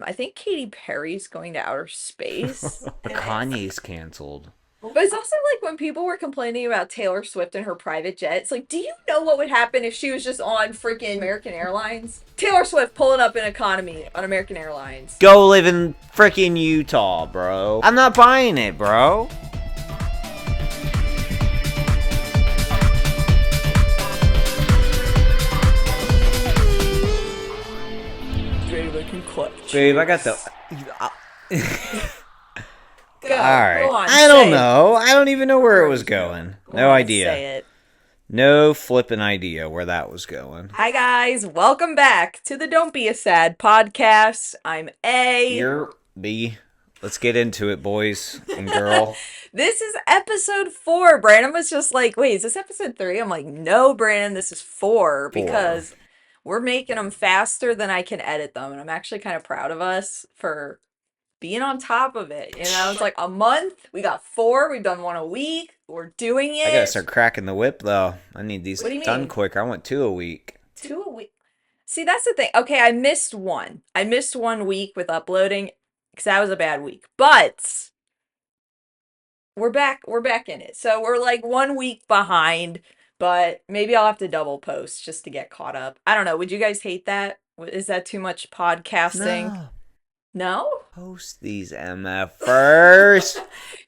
I think Katy Perry's going to outer space. Kanye's canceled. But it's also like when people were complaining about Taylor Swift and her private jet, it's like, do you know what would happen if she was just on freaking American Airlines? Taylor Swift pulling up in economy on American Airlines. Go live in freaking Utah, bro. I'm not buying it, bro. Babe, I got the... Go, Alright. go on, I don't say know. I don't even know where it was going. Go No on, idea. Say it. No flippin' idea where that was going. Hi guys, welcome back to the Don't Be a Sad podcast. I'm A. You're B. Let's get into it, boys and girl. This is episode 4. Brandon was just like, wait, is this episode 3? I'm like, no, Brandon, this is 4 because we're making them faster than I can edit them. And I'm actually kind of proud of us for being on top of it. You know, it's like a month. We got 4. We've done 1 a week. We're doing it. I gotta start cracking the whip, though. I need these What do you done mean? quicker. I want 2 a week. 2 a week. See, that's the thing. Okay, I missed 1. I missed 1 week with uploading because that was a bad week. But we're back. We're back in it. So we're like 1 week behind, but maybe I'll have to double post just to get caught up. I don't know. Would you guys hate that? Is that too much podcasting? No. No? Post these MF first.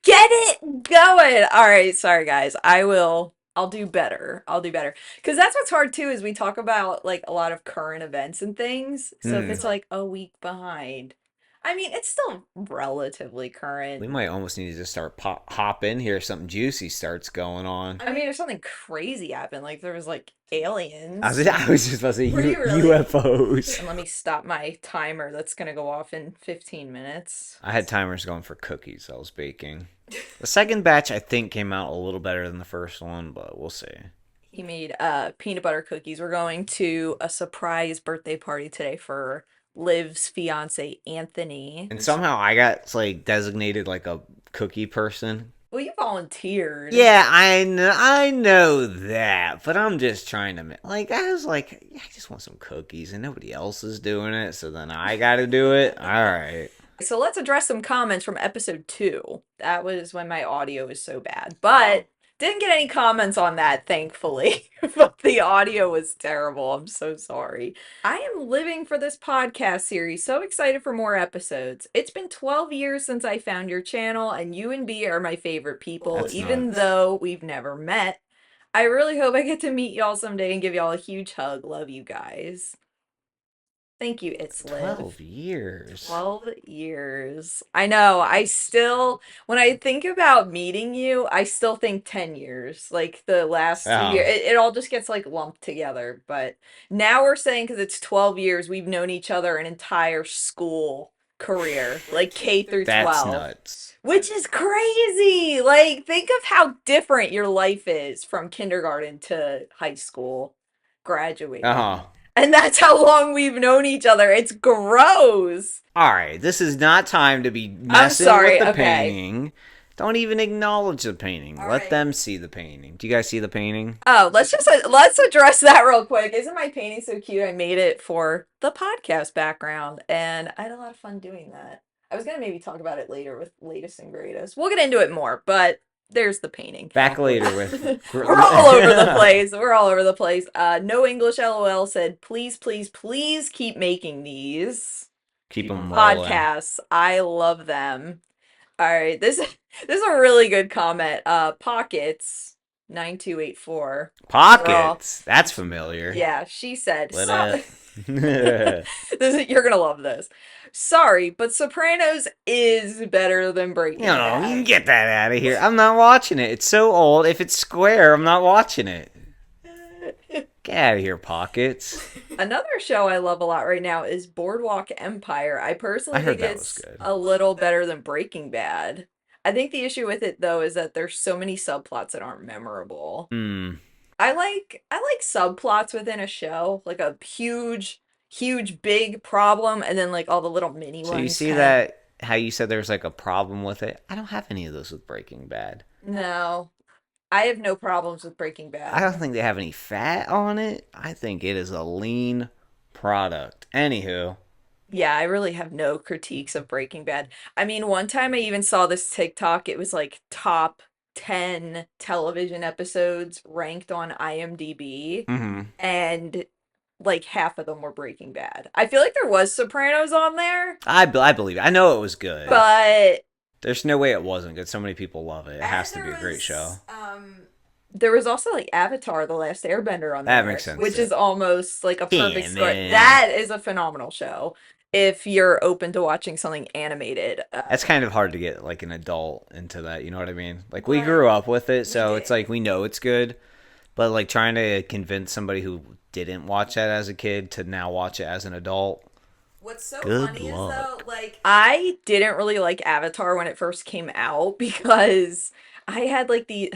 Get it going. All right, sorry guys. I'll do better. I'll do better. Cuz that's what's hard too is we talk about like a lot of current events and things. So if it's like a week behind, I mean, it's still relatively current. We might almost need to just start hop in here if something juicy starts going on. I mean, if something crazy happened, like there was like aliens. I was just about to say Were you really? UFOs. And let me stop my timer. That's gonna go off in 15 minutes. I had timers going for cookies I was baking. The second batch, I think, came out a little better than the first one, but we'll see. He made peanut butter cookies. We're going to a surprise birthday party today for Liv's fiance Anthony. And somehow I got like designated like a cookie person. Well, you volunteered. Yeah, I know that, but I'm just trying to like I was like, yeah, I just want some cookies, and nobody else is doing it, so then I got to do it. All right. So let's address some comments from episode 2. That was when my audio was so bad, but didn't get any comments on that, thankfully. But the audio was terrible. I'm so sorry. I am living for this podcast series. So excited for more episodes. It's been 12 years since I found your channel, and you and B are my favorite people, That's even nuts. though we've never met. I really hope I get to meet y'all someday and give y'all a huge hug. Love you guys. Thank you, It's Liv. 12 years. 12 years. I know. When I think about meeting you, I still think 10 years. Like the last 2 Oh. years. It all just gets like lumped together. But now we're saying because it's 12 years, we've known each other an entire school career, like K through 12. That's nuts. Which is crazy. Like, think of how different your life is from kindergarten to high school, graduating. Uh-huh. And that's how long we've known each other. It's gross. All right, this is not time to be messing sorry, with the okay. painting. Don't even acknowledge the painting. All Let right. them see the painting. Do you guys see the painting? Oh, let's address that real quick. Isn't my painting so cute? I made it for the podcast background, and I had a lot of fun doing that. I was gonna maybe talk about it later with latest and greatest. We'll get into it more, but there's the painting. Back later with... We're all over the place. We're all over the place. No English LOL said, please, please, please keep making these Keep them rolling. podcasts. I love them. All right, this is a really good comment. Pockets 9284. Pockets. That's familiar. Yeah, she said. Lit "So- it. You're gonna love this. Sorry, but Sopranos is better than Breaking You know, Bad. you can get that out of here. I'm not watching it. It's so old. If it's square, I'm not watching it. Get out of here, Pockets. Another show I love a lot right now is Boardwalk Empire. I personally I heard think that was it's good. a little better than Breaking Bad. I think the issue with it though is that there's so many subplots that aren't memorable. I like subplots within a show, like a huge big problem and then like all the little mini ones. So you see kinda- that, how you said there's like a problem with it? I don't have any of those with Breaking Bad. No. I have no problems with Breaking Bad. I don't think they have any fat on it. I think it is a lean product. Anywho, Yeah, I really have no critiques of Breaking Bad. I mean, one time I even saw this TikTok. It was like top 10 television episodes ranked on IMDb, Mm-hmm. and like half of them were Breaking Bad. I feel like there was Sopranos on there, I believe it. I know it was good. but There's no way it wasn't good. So many people love it. It has and to be a great show. there was also like Avatar: The Last Airbender on That makes there, sense which too. is almost like a perfect Yeah, story. man. That is a phenomenal show if you're open to watching something animated. That's kind of hard to get like an adult into that. You know what I mean? Like we But grew up with it, we so it's did. like we know it's good. But like trying to convince somebody who didn't watch that as a kid to now watch it as an adult, What's so good funny is though, luck. like I didn't really like Avatar when it first came out because I had like I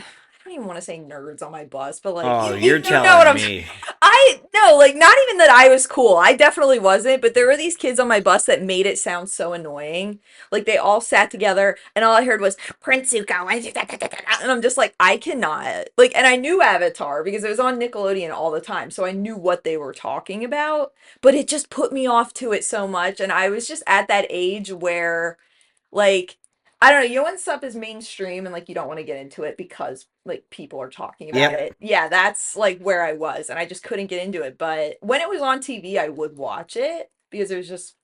don't even want to say nerds on my bus, but like Oh, you you're you know what telling I'm me. I no, like not even that I was cool. I definitely wasn't, but there were these kids on my bus that made it sound so annoying. Like they all sat together and all I heard was Prince Zuko and I'm just like I cannot. Like and I knew Avatar because it was on Nickelodeon all the time, so I knew what they were talking about, but it just put me off to it so much and I was just at that age where like I don't know, you know when stuff is mainstream and like you don't want to get into it because like people are talking about Yep. it. Yeah, that's like where I was and I just couldn't get into it. But when it was on TV, I would watch it because it was just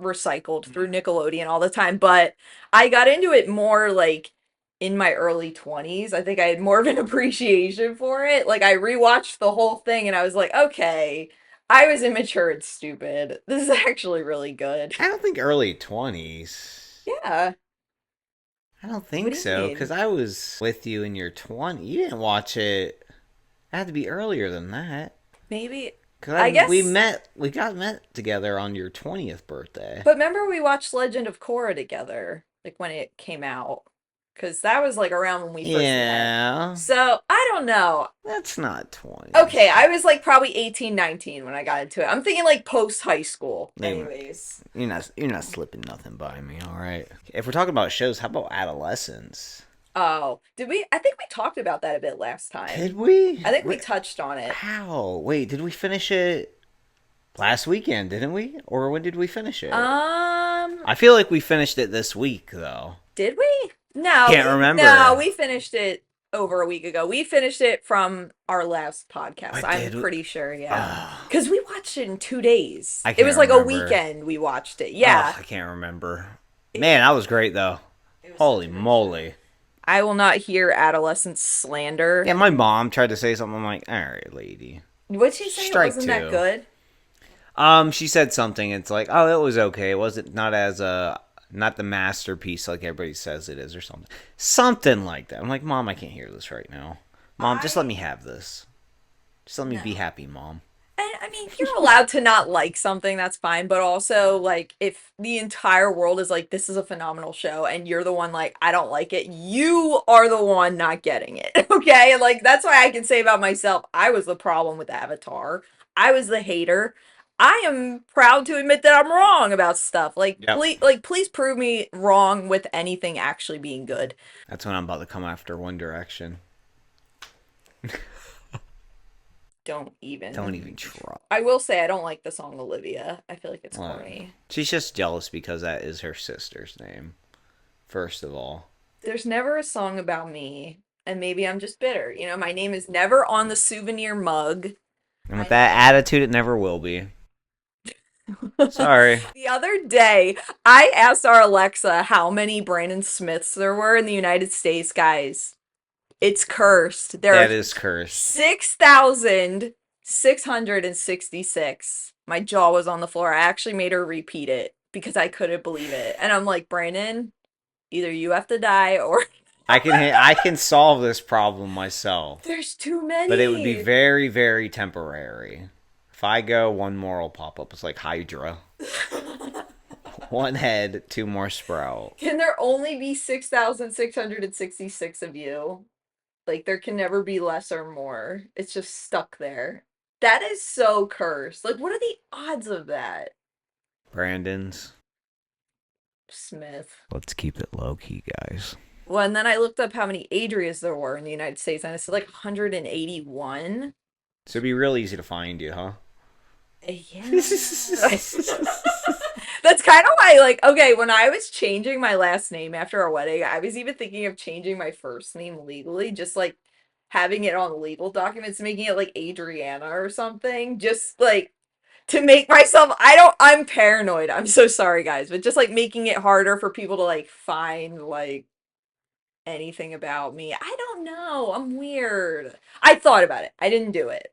recycled through Nickelodeon all the time. But I got into it more like in my early 20s. I think I had more of an appreciation for it. Like I rewatched the whole thing and I was like, okay, I was immature and stupid. This is actually really good. I don't think early 20s. Yeah. I don't What think do you so, because mean? I was with you in your 20s. You didn't watch it. It had to be earlier than that. Maybe Because I guess we got met together on your 20th birthday. but remember we watched Legend of Korra together, like when it came out. Cause that was like around when we first met. Yeah, So I don't know. that's not Okay, 20s. I was like probably 18, 19 when I got into it. I'm thinking like post high school, Name anyways. you're not slipping nothing by me, all right? If we're talking about shows, how about Adolescence? Oh, did we? I think we talked about that a bit last Did time. we? I think we touched on it. How? Wait, did we finish it last weekend? Didn't we? Or when did we finish it? Um, I feel like we finished it this week, though. did we? I No, can't no, remember. we finished it over a week ago. We finished it from our last podcast. What I'm did we? pretty sure, yeah. Oh, Because we watched it in 2 days. I It can't was like a remember. weekend we watched it. Oh, Yeah. I can't remember. It, Man, that was great though. it was such Holy a great show. moly. I will not hear adolescent slander. Yeah, my mom tried to say something. I'm like, all right, lady, What'd she say? It strike wasn't that two. good? She said something. It's like, oh, it was okay. It wasn't not as not the masterpiece like everybody says it is, or something. Something like that. I'm like, mom, I can't hear this right now. Mom, just let I me have this. Just let me be no. happy, mom. And I mean, you're allowed to not like something, that's fine, but also like if the entire world is like this is a phenomenal show and you're the one like I don't like it, you are the one not getting it. Okay? Like that's why I can say about myself, I was the problem with Avatar. I was the hater. I am proud to admit that I'm wrong about stuff. Yep. Please prove me wrong with anything actually being good. That's when I'm about to come after One Direction. Don't even. Don't even try. I will say I don't like the song Olivia. I feel like it's Well, corny. she's just jealous because that is her sister's name. First of all. There's never a song about me, and maybe I'm just bitter. You know, my name is never on the souvenir mug. And with My that name. attitude, it never will be. Sorry. The other day, I asked our Alexa how many Brandon Smiths there were in the United States, guys. It's cursed. There are That is cursed. 6,666. My jaw was on the floor. I actually made her repeat it because I couldn't believe it. And I'm like, Brandon, either you have to die or I can solve this problem myself, there's too but it would be many. very very temporary. If I go, one more will pop up. It's like Hydra. One head, two more sprout. Can there only be 6,666 of you? Like, there can never be less or more. It's just stuck there. That is so cursed. Like, what are the odds of that? Brandon's. Smith. Let's keep it low key, guys. Well, and then I looked up how many Adrias there were in the United States, and it said like 181. So it'd be real easy to find you, huh? Yeah. That's kind of why, like, okay, when I was changing my last name after our wedding, I was even thinking of changing my first name legally, just like having it on legal documents, making it like Adriana or something, just like to make myself, I'm paranoid. I'm so sorry, guys, but just like making it harder for people to like find like anything about me. I don't know. I'm weird. I thought about it. I didn't do it.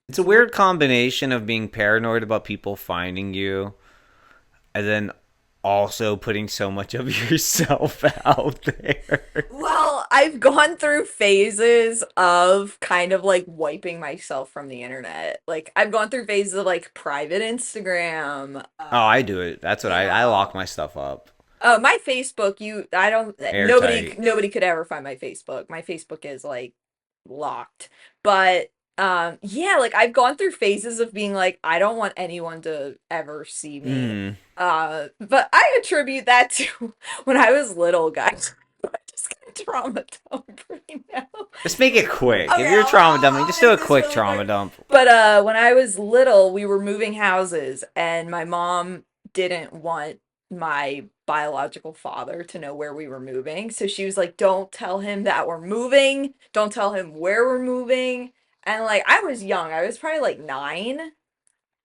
It's a weird combination of being paranoid about people finding you and then also putting so much of yourself out there. Well, I've gone through phases of kind of like wiping myself from the internet. Like I've gone through phases of like private Instagram. Oh, I do it. That's what I lock my stuff up. Oh, my Facebook, I don't, Airtight. nobody could ever find my Facebook. My Facebook is like locked. But yeah, like I've gone through phases of being like I don't want anyone to ever see me. Hmm. But I attribute that to when I was little, guys. I just got trauma dump right now. Just make it quick. If Okay, you're trauma dumping, I'll just do make a this quick really trauma quick. dump. But when I was little, we were moving houses, and my mom didn't want my biological father to know where we were moving. So she was like, "Don't tell him that we're moving. Don't tell him where we're moving." And like I was young. I was probably like 9.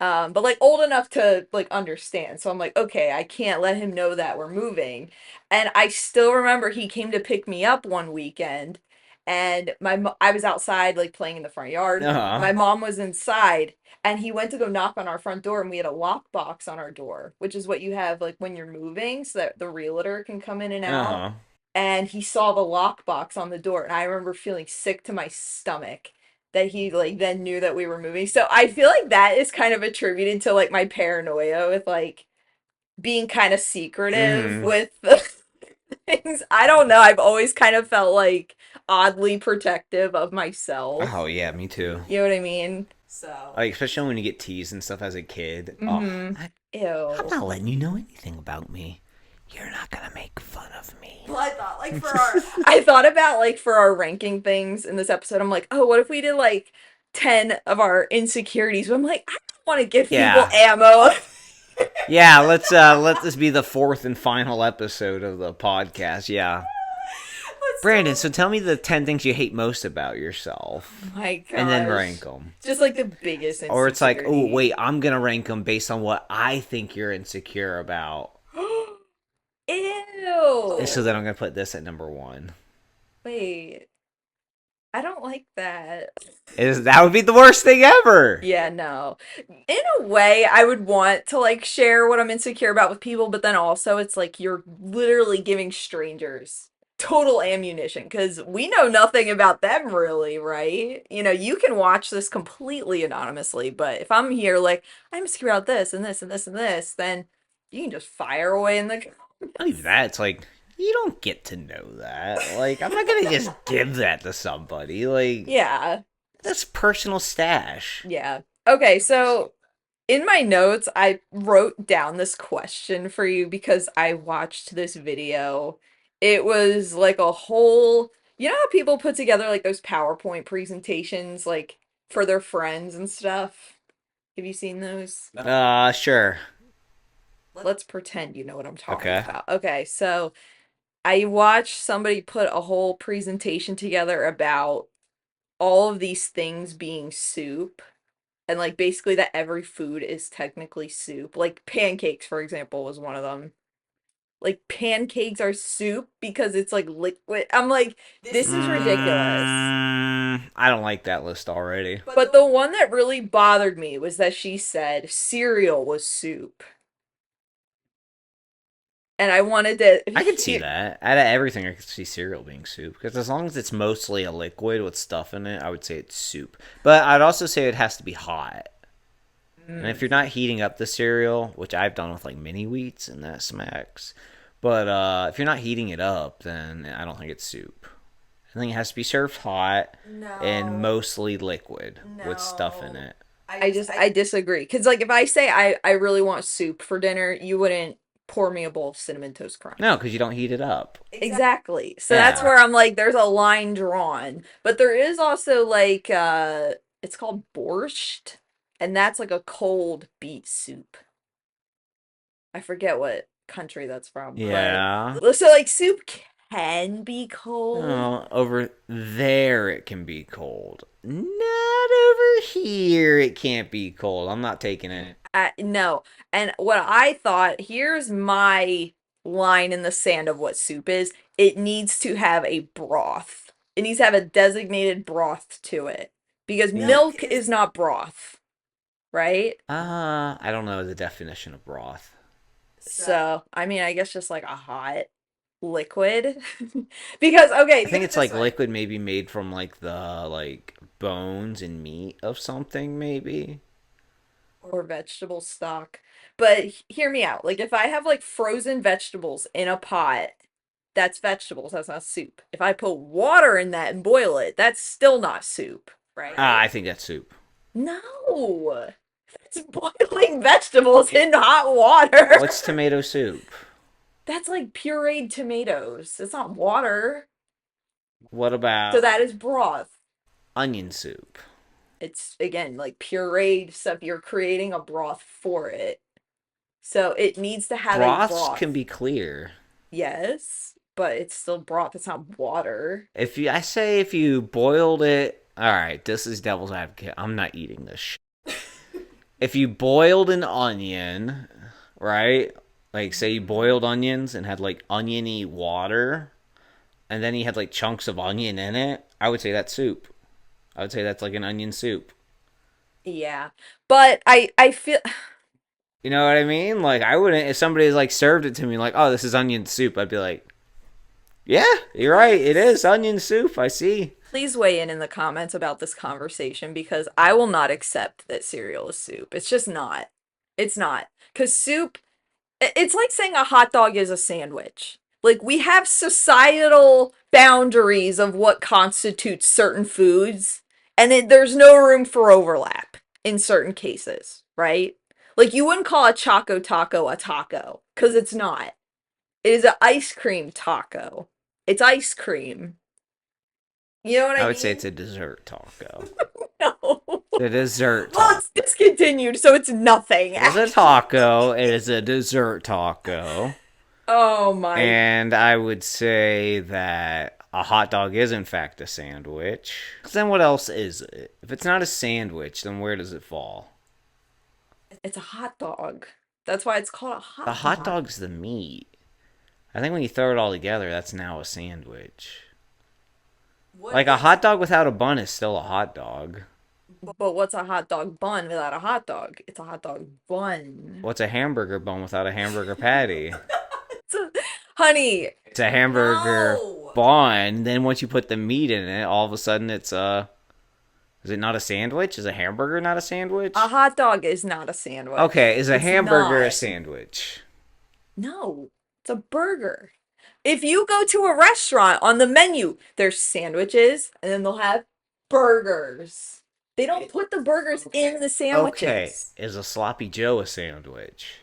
But like old enough to like understand. So I'm like, okay, I can't let him know that we're moving. And I still remember he came to pick me up one weekend, and I was outside like playing in the front yard. Uh My mom was inside, and he went to go knock on our front door, and we had a lockbox on our door, which is what you have like when you're moving so that the realtor can come in and huh. out. Uh And he saw the lockbox on the door, and I remember feeling sick to my stomach that he like then knew that we were moving. So I feel like that is kind of attributed to like my paranoia with like being kind of huh. secretive Hmm. with the things. I don't know. I've always kind of felt like oddly protective of myself. Oh yeah, me too. You know what I mean? So, Like especially when you get teased and stuff as a kid. Oh, mm-hmm. I'm Ew. not letting you know anything about me. You're not gonna make fun of me. Well, I thought like for our I thought about like for our ranking things in this episode. I'm like, oh, what if we did like 10 of our insecurities? But I'm like, I don't want to give people Yeah. ammo. Yeah, let this be the fourth and final episode of the podcast. Yeah. Let's Brandon, do so tell me the 10 things you hate most about yourself Oh my and then gosh. rank them. Just like the biggest Or it's like, oh, insecurity. wait, I'm going to rank them based on what I think you're insecure about. And so Ew. then I'm going to put this at number 1. Wait. I don't like that. That would be the worst thing ever. Yeah, no. In a way, I would want to like share what I'm insecure about with people, but then also it's like you're literally giving strangers total ammunition because we know nothing about them really, right? You know, you can watch this completely anonymously, but if I'm here like I'm insecure about this and this and this and this, then you can just fire away in the Not even comments. that. It's like, you don't get to know that. Like, I'm not going to just give that to somebody. Like, Yeah. that's personal stash. Yeah. Okay, so in my notes, I wrote down this question for you because I watched this video. It was like a whole, you know how people put together like those PowerPoint presentations like for their friends and stuff? Have you seen those? Sure. Let's pretend you know what I'm talking Okay. about. Okay, so I watched somebody put a whole presentation together about all of these things being soup. And like basically that every food is technically soup. Like pancakes, for example, was one of them. Like pancakes are soup because it's like liquid. I'm like, this is ridiculous. I don't like that list already. But the one that really bothered me was that she said cereal was soup. And I wanted to I could see hear. that. Out of everything, I could see cereal being soup. Because as long as it's mostly a liquid with stuff in it, I would say it's soup. But I'd also say it has to be hot. And if Mm. you're not heating up the cereal, which I've done with like mini wheats, and that smacks. But if you're not heating it up, then I don't think it's soup. I think it has to be served hot and No, mostly liquid with stuff in no. it. I disagree. Because like if I say I really want soup for dinner, you wouldn't pour me a bowl of cinnamon toast No, crunch. because you don't heat it up. Exactly. So that's Yeah. where I'm like, there's a line drawn. But there is also like it's called borscht, and that's like a cold beet soup. I forget what country that's from, but Yeah. so like soup can be cold. Oh, over there it can be cold. Not over here it can't be cold. I'm not taking it. No. And what I thought, here's my line in the sand of what soup is. It needs to have a broth. It needs to have a designated broth to it. Because milk is not broth, right? I don't know the definition of broth. So, I mean, I guess just like a hot liquid. Because, okay, I think think of it's it this like way. liquid maybe made from like the like bones and meat of something maybe. Or vegetable stock. But hear me out. Like if I have like frozen vegetables in a pot, that's vegetables, that's not soup. If I put water in that and boil it, that's still not soup, Ah, right? I think that's soup. No. That's boiling vegetables in hot water. What's tomato soup? That's like pureed tomatoes. It's not water. What So about that is broth. onion soup? It's again like pureed stuff. You're creating a broth for it. So it needs to have a Broths can broth. be clear. Yes, but it's still broth. It's not water. If you, I say if you boiled it, all right, this is devil's advocate. I'm not eating this shit. If you boiled an onion, right? Like say you boiled onions and had like oniony water, and then you had like chunks of onion in it, I would say that's soup. I would say that's like an onion soup. Yeah. But I feel You know what I mean? Like I wouldn't if somebody like served it to me like, "Oh, this is onion soup." I'd be like, "Yeah, you're right. It is onion soup. I see." please weigh in the comments about this conversation because I will not accept that cereal is soup. It's just not. It's not. Cuz soup it's like saying a hot dog is a sandwich. Like we have societal boundaries of what constitutes certain foods and there's no room for overlap in certain cases, right? Like you wouldn't call a Choco Taco a taco cuz it's not. It is an ice cream taco. It's ice cream. You know what I I would say mean? it's a dessert taco. No. The dessert Well, taco. it's discontinued, so it's nothing, It is a actually. taco. It is a dessert taco. Oh my. And I would say that a hot dog is in fact a sandwich. 'Cause then what else is it? If it's not a sandwich, then where does it fall? It's a hot dog. That's why it's called a The hot hot dog. dog's the meat. I think when you throw it all together, that's now a sandwich. Like a hot dog without a bun is still a hot dog. But what's a hot dog bun without a hot dog? It's a hot dog bun. What's a hamburger bun without a hamburger patty? So, honey, It's a hamburger no. bun. Then once you put the meat in it, all of a sudden it's a. Is it not a sandwich? Is a hamburger not a sandwich? A hot dog is not a sandwich. Okay, is a It's hamburger a not. sandwich? No, it's a burger. If you go to a restaurant on the menu, there's sandwiches and then they'll have burgers. They don't put the burgers in the Okay, sandwiches. is a sloppy Joe a sandwich?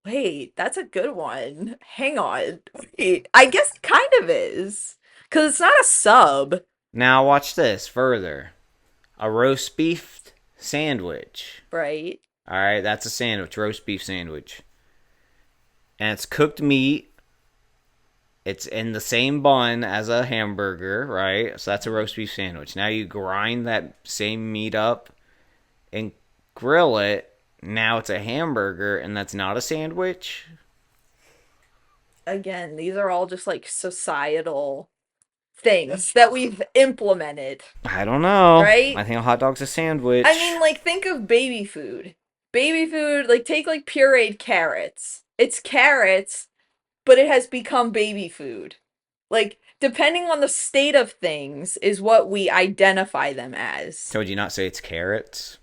Wait, that's a good one. Hang on. Wait, I guess it kind of is. Because it's not a sub, Now watch this further. A roast beef sandwich. right? All right, that's a sandwich, roast beef sandwich. And it's cooked meat. It's in the same bun as a hamburger, right? So that's a roast beef sandwich. Now you grind that same meat up and grill it. Now it's a hamburger, and that's not a sandwich. Again, these are all just like societal things that we've implemented, I don't know. right? I think a hot dog's a sandwich. I mean, like, think of baby food. Baby food, like, take like pureed carrots. It's carrots, but it has become baby food. Like, depending on the state of things, is what we identify them as. So would you not say it's carrots?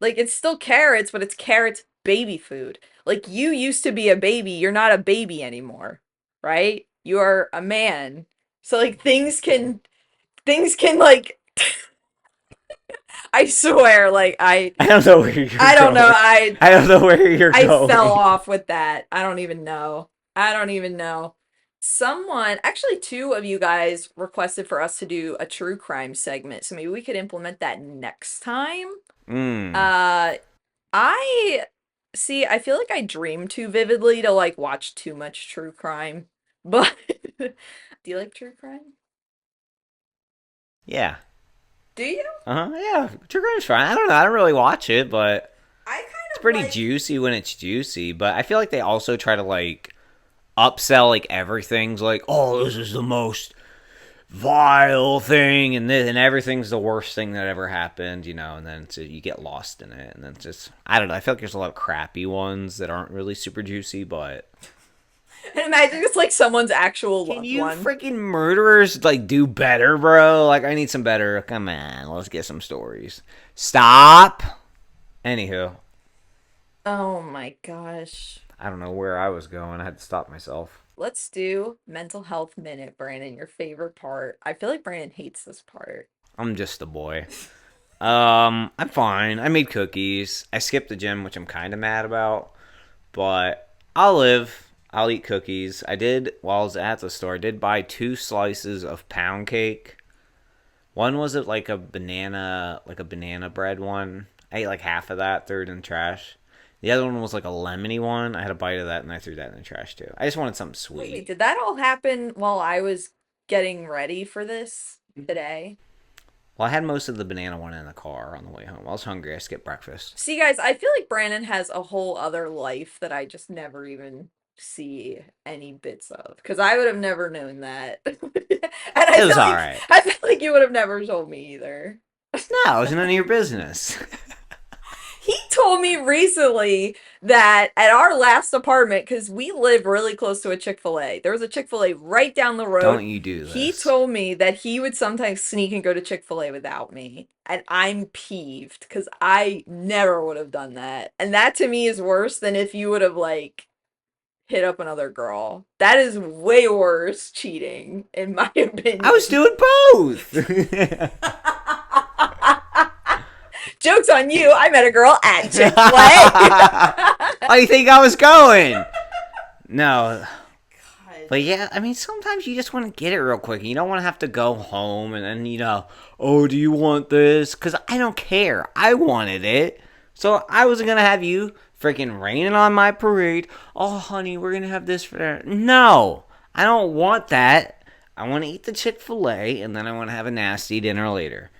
Like, it's still carrots, but it's carrots baby food. Like, you used to be a baby, you're not a baby anymore, right? You are a man. So, like, things can, like, I swear, like, I don't know where you're I don't know, going. I don't know where you're I going. fell off with that. I don't even know. I don't even know. Someone, actually, two of you guys requested for us to do a true crime segment, so maybe we could implement that next time. Mm. Uh, I See, I feel like I dream too vividly to like watch too much true crime. But do you like true crime? Yeah. Do you? Yeah. True crime's fine. I don't know. I don't really watch it, but I it's kind of pretty like. juicy when it's juicy. But I feel like they also try to like upsell like everything's like, oh, this is the most vile thing, and this and everything's the worst thing that ever happened, and then you get lost in it, and then it's just I don't know. I feel like there's a lot of crappy ones that aren't really super juicy, but And imagine it's like someone's actual can loved you one. freaking murderers like do better, bro? Like I need some better. Come on, let's get some stories. Stop. Anywho, Oh my gosh. I don't know where I was going. I had to stop myself. Let's do mental health minute, Brandon, your favorite part. I feel like Brandon hates this part. I'm just a boy. I'm fine. I made cookies. I skipped the gym, which I'm kind of mad about. But I'll live. I'll eat cookies. I did, while I was at the store, I did buy 2 slices of pound cake. One was it like a banana bread one. I ate like half of that, threw it in the trash. The other one was like a lemony one. I had a bite of that and I threw that in the trash too. I just wanted something Wait, sweet. did that all happen while I was getting ready for this today? Well, I had most of the banana one in the car on the way home. I was hungry. I skipped breakfast. See, guys, I feel like Brandon has a whole other life that I just never even see any bits of because I would have never known that. And It was alright. I feel like you would have never told me either. No, it was none of your business. He told me recently that at our last apartment, because we live really close to a Chick-fil-A, there was a Chick-fil-A right down the road. Don't you do He this. told me that he would sometimes sneak and go to Chick-fil-A without me. And I'm peeved because I never would have done that. And that to me is worse than if you would have like hit up another girl. That is way worse cheating, in my I was opinion. doing both. Joke's on you. I met a girl at Chick-fil-A. Why do you think I was going? No. God. But yeah, I mean, sometimes you just want to get it real quick. You don't want to have to go home and then, oh, do you want this? Because I don't care. I wanted it. So I wasn't going to have you freaking raining on my parade. Oh, honey, we're going to have this for that. No, I don't want that. I want to eat the Chick-fil-A and then I want to have a nasty dinner later.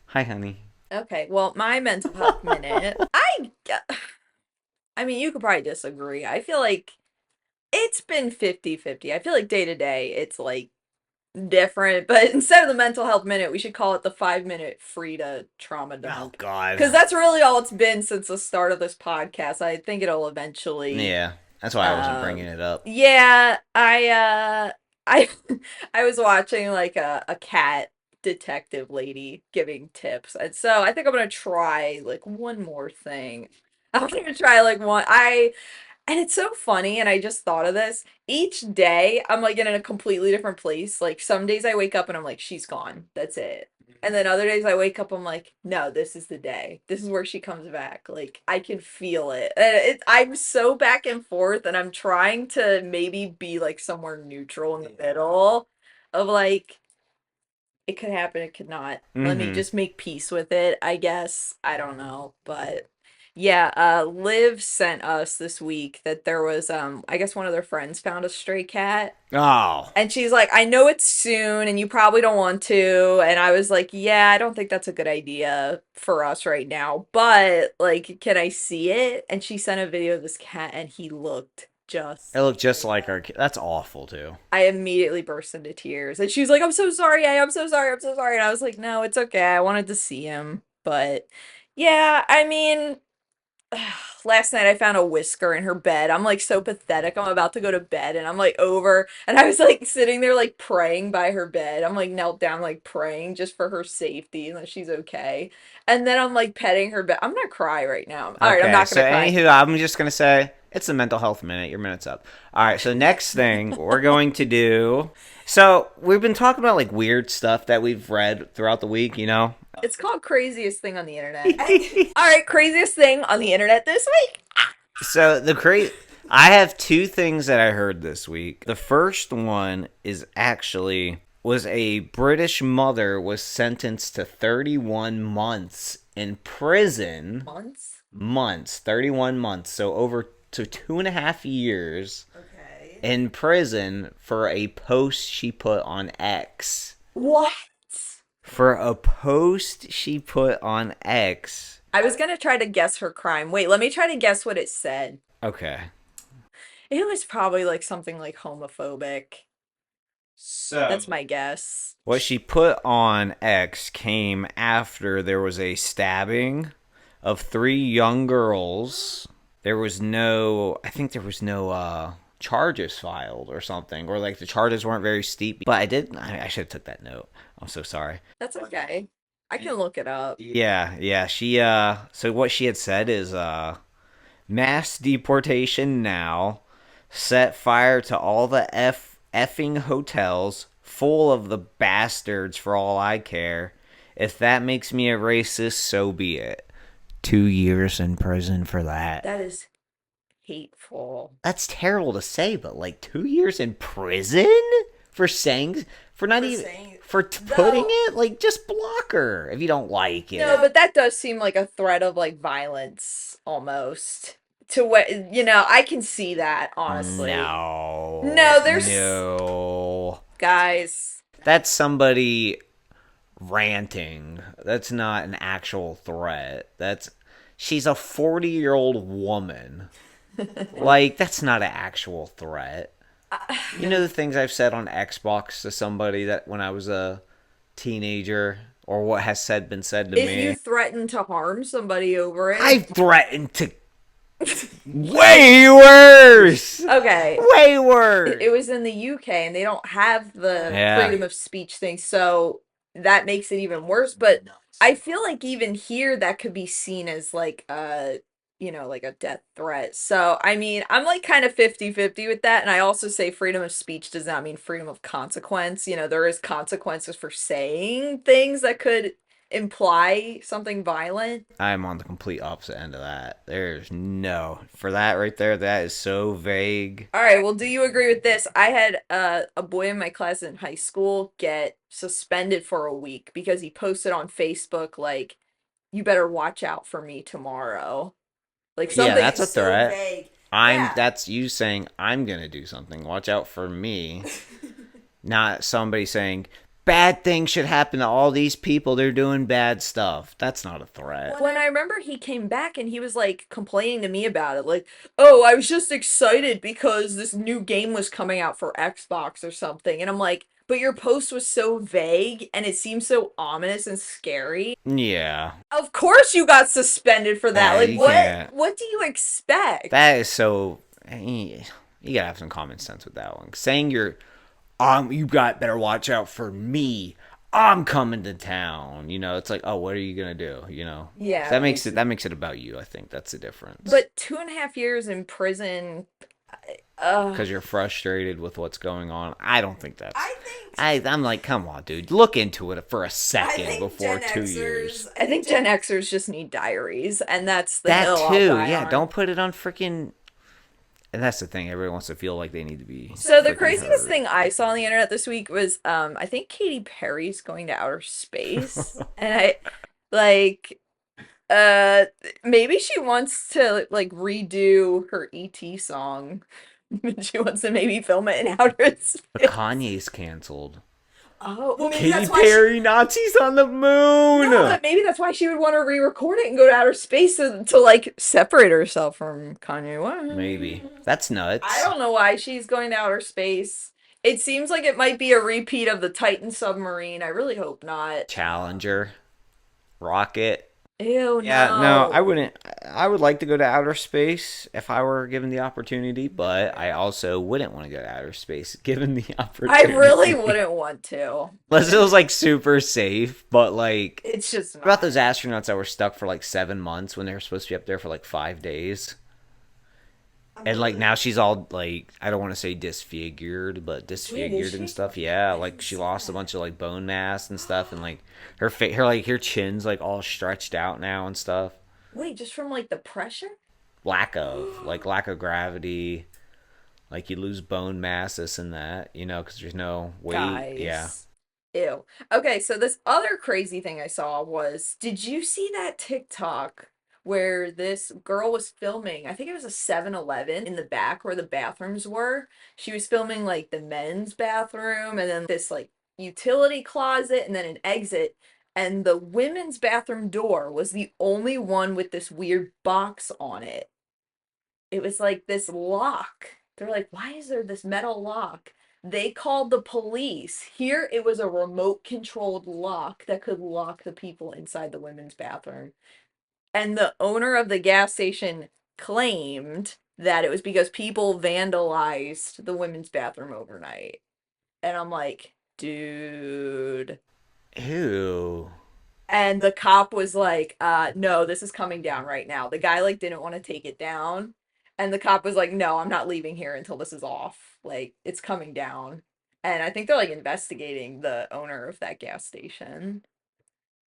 Hi, honey. Okay, well, my mental health minute. I mean, you could probably disagree. I feel like it's been 50-50. I feel like day to day it's like different, but instead of the mental health minute, we should call it the 5 minute Frida trauma Oh, dump. God. Because that's really all it's been since the start of this podcast. I think it'll eventually Yeah, that's why I wasn't bringing it up. yeah, I I was watching like a cat detective lady giving tips. And so I think I'm gonna try like one more thing. I'm gonna try like one and it's so funny, and I just thought of this. Each day I'm like in a completely different place. Like some days I wake up and I'm like, she's gone. That's it. And then other days I wake up, I'm like, no, this is the day. This is where she comes back. Like I can feel it. And I'm so back and forth, and I'm trying to maybe be like somewhere neutral in the middle of like it could happen, it could not. Let me Mm-hmm. just make peace with it, I guess. I don't know, but yeah, Liv sent us this week that there was I guess one of their friends found a stray cat. Oh. And she's like, I know it's soon and you probably don't want to. And I was like, yeah, I don't think that's a good idea for us right now. But like, can I see it? And she sent a video of this cat and he looked It just looked just like like our kid. That's awful, too. I immediately burst into tears. And she was like, I'm so sorry. I am so sorry. I'm so sorry. And I was like, no, it's okay. I wanted to see him. But yeah, I mean, last night I found a whisker in her bed. I'm like so pathetic. I'm about to go to bed and I'm like over and I was like sitting there like praying by her bed. I'm like knelt down like praying just for her safety and that she's okay. And then I'm like petting her bed. I'm gonna cry right now. All right, I'm Okay, not so gonna cry. anywho, I'm just going to say it's a mental health minute. Your minute's up. All right, so next thing we're going to do. So we've been talking about like weird stuff that we've read throughout the week. It's called craziest thing on the internet. All right, craziest thing on the internet this week. So I have 2 things that I heard this week. The first one is actually was a British mother was sentenced to 31 months in prison. Months? months, 31 months, so over to 2.5 years Okay. in prison for a post she put on X. What? For a post she put on X. I was gonna try to guess her crime. Wait, let me try to guess what it said. Okay. It was probably like something like homophobic. So, That's my guess. what she put on X came after there was a stabbing of three young girls. There was no, I think there was no charges filed or something, or like the charges weren't very steep. But I should have took that note. I'm so sorry. That's okay. I can look it up. Yeah, yeah. So what she had said is mass deportation now. Set fire to all the effing hotels full of the bastards for all I care. If that makes me a racist, so be it. 2 years in prison for that. That is hateful. That's terrible to say, but like 2 years in prison for saying, for not For even, saying for no. putting it, like, just block her if you don't like it. No, but that does seem like a threat of like violence almost. To what, I can see that, honestly. No. No, there's No. guys. That's somebody ranting. That's not an actual threat. She's a 40-year-old woman. Like, that's not an actual threat. You know the things I've said on Xbox to somebody that when I was a teenager, or what has been said to If me? you threaten to harm somebody over it. I've threatened to way worse. Okay. Way worse. It was in the UK and they don't have the Yeah. freedom of speech thing, so that makes it even worse. But I feel like even here that could be seen as like like a death threat. So, I mean, I'm like kind of 50-50 with that. And I also say freedom of speech does not mean freedom of consequence. There is consequences for saying things that could imply something violent. I'm on the complete opposite end of that. There's no for that right there. That is so vague. All right, well, do you agree with this? I had a boy in my class in high school get suspended for a week because he posted on Facebook like, "You better watch out for me tomorrow." Like Yeah, something that's a so threat. vague. Yeah. That's you saying I'm gonna do something. Watch out for me. Not somebody saying bad things should happen to all these people. They're doing bad stuff. That's not a threat. When I remember he came back and he was like complaining to me about it, like, "Oh, I was just excited because this new game was coming out for Xbox or something." And I'm like, "But your post was so vague and it seemed so ominous and scary." Yeah. Of course you got suspended for that. Yeah, Like you what can't. what do you expect? That is so. You gotta have some common sense with that one. Saying you got better watch out for me. I'm coming to town. It's like, oh, what are you gonna do? Yeah. So that makes it about you. I think that's the difference. But 2.5 years in prison, Because you're frustrated with what's going on. I don't think that's. I think I'm like, come on, dude. Look into it for a I second think before Gen 2 years. I think Gen Xers just need diaries, and that's the That hill I'll too. die Yeah, on. don't put it on freaking. And that's the thing. Everybody wants to feel like they need to be. So the freaking craziest heard. thing I saw on the internet this week was I think Katy Perry's going to outer space. And I like uh maybe she wants to like redo her ET song. She wants to maybe film it in outer space. But Kanye's canceled. Oh, well, maybe Katy that's why Perry Nazis on the moon. No, but maybe that's why she would want to re-record it and go to outer space to like separate herself from Kanye West. Maybe that's nuts. I don't know why she's going to outer space. It seems like it might be a repeat of the Titan submarine. I really hope not. Challenger, rocket. Ew, Yeah, no. no, I wouldn't. I would like to go to outer space if I were given the opportunity, but I also wouldn't want to go to outer space given the I opportunity. really wouldn't want to. Unless it was like super safe, but like. It's just What about not. those astronauts that were stuck for like 7 months when they were supposed to be up there for like 5 days? And like now she's all like, I don't want to say disfigured, but disfigured and stuff. Yeah, like she lost a bunch of like bone mass and stuff, and like her chin's like all stretched out now and stuff. Wait, just from like the pressure? Lack of gravity. Like you lose bone mass, this and that, because there's no weight. Guys. Yeah. Ew. Okay, so this other crazy thing I saw was, did you see that TikTok where this girl was filming, I think it was a 7-Eleven in the back where the bathrooms were. She was filming like the men's bathroom and then this like utility closet and then an exit. And the women's bathroom door was the only one with this weird box on it. It was like this lock. They're like, why is there this metal lock? They called the police. Here it was a remote controlled lock that could lock the people inside the women's bathroom. And the owner of the gas station claimed that it was because people vandalized the women's bathroom overnight. And I'm like, dude. Ew. And the cop was like, no, this is coming down right now. The guy like didn't want to take it down. And the cop was like, no, I'm not leaving here until this is off. Like, it's coming down. And I think they're like investigating the owner of that gas station.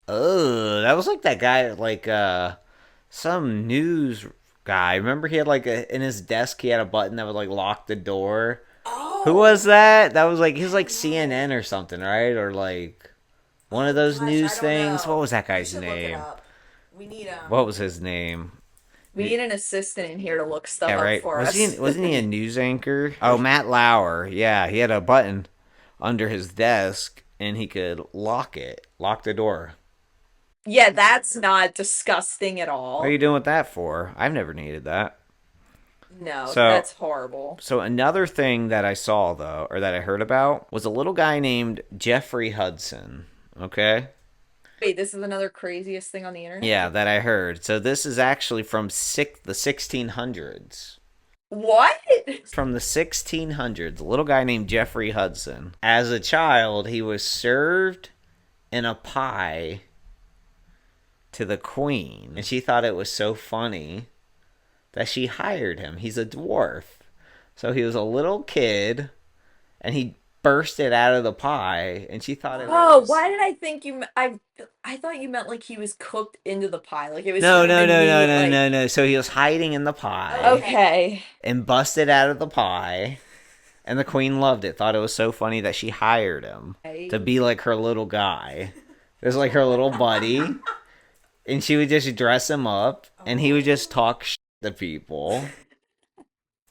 Oh, that was like that guy, like some news guy. Remember he had like in his desk he had a button that would like lock the door. Who Oh, was that? That was like he was I like know. CNN or something, right? Or like one of Oh those gosh, I news don't things. What know. was that We guy's should look it name? up. We need What was his name? we need an assistant in here to look stuff Yeah, up right. for us. Wasn't he a news anchor? Oh, Matt Lauer. Yeah, he had a button under his desk and he could lock the door. Yeah, that's not disgusting at What are you all. doing with that for? I've never needed that. No, So, that's horrible. so another thing that I saw though, or that I heard about, was a little guy named Jeffrey Hudson. Okay. Wait, this is another craziest thing on the internet? Yeah, that I heard. So this is actually from the 1600s. What? From the 1600s, a little guy named Jeffrey Hudson. As a child, he was served in a pie to the queen, and she thought it was so funny that she hired him. He's a dwarf. So he was a little kid and he burst it out of the pie and she thought it Oh, was. why did I think I thought you meant like he was cooked into the pie, like it was No, no, human no, no, meat, no, like no, no. So he was hiding in the pie okay. and busted out of the pie. And the queen loved it, thought it was so funny that she hired him to be like her little guy. It was like her little buddy. And she would just dress him up and he would just talk shit to people.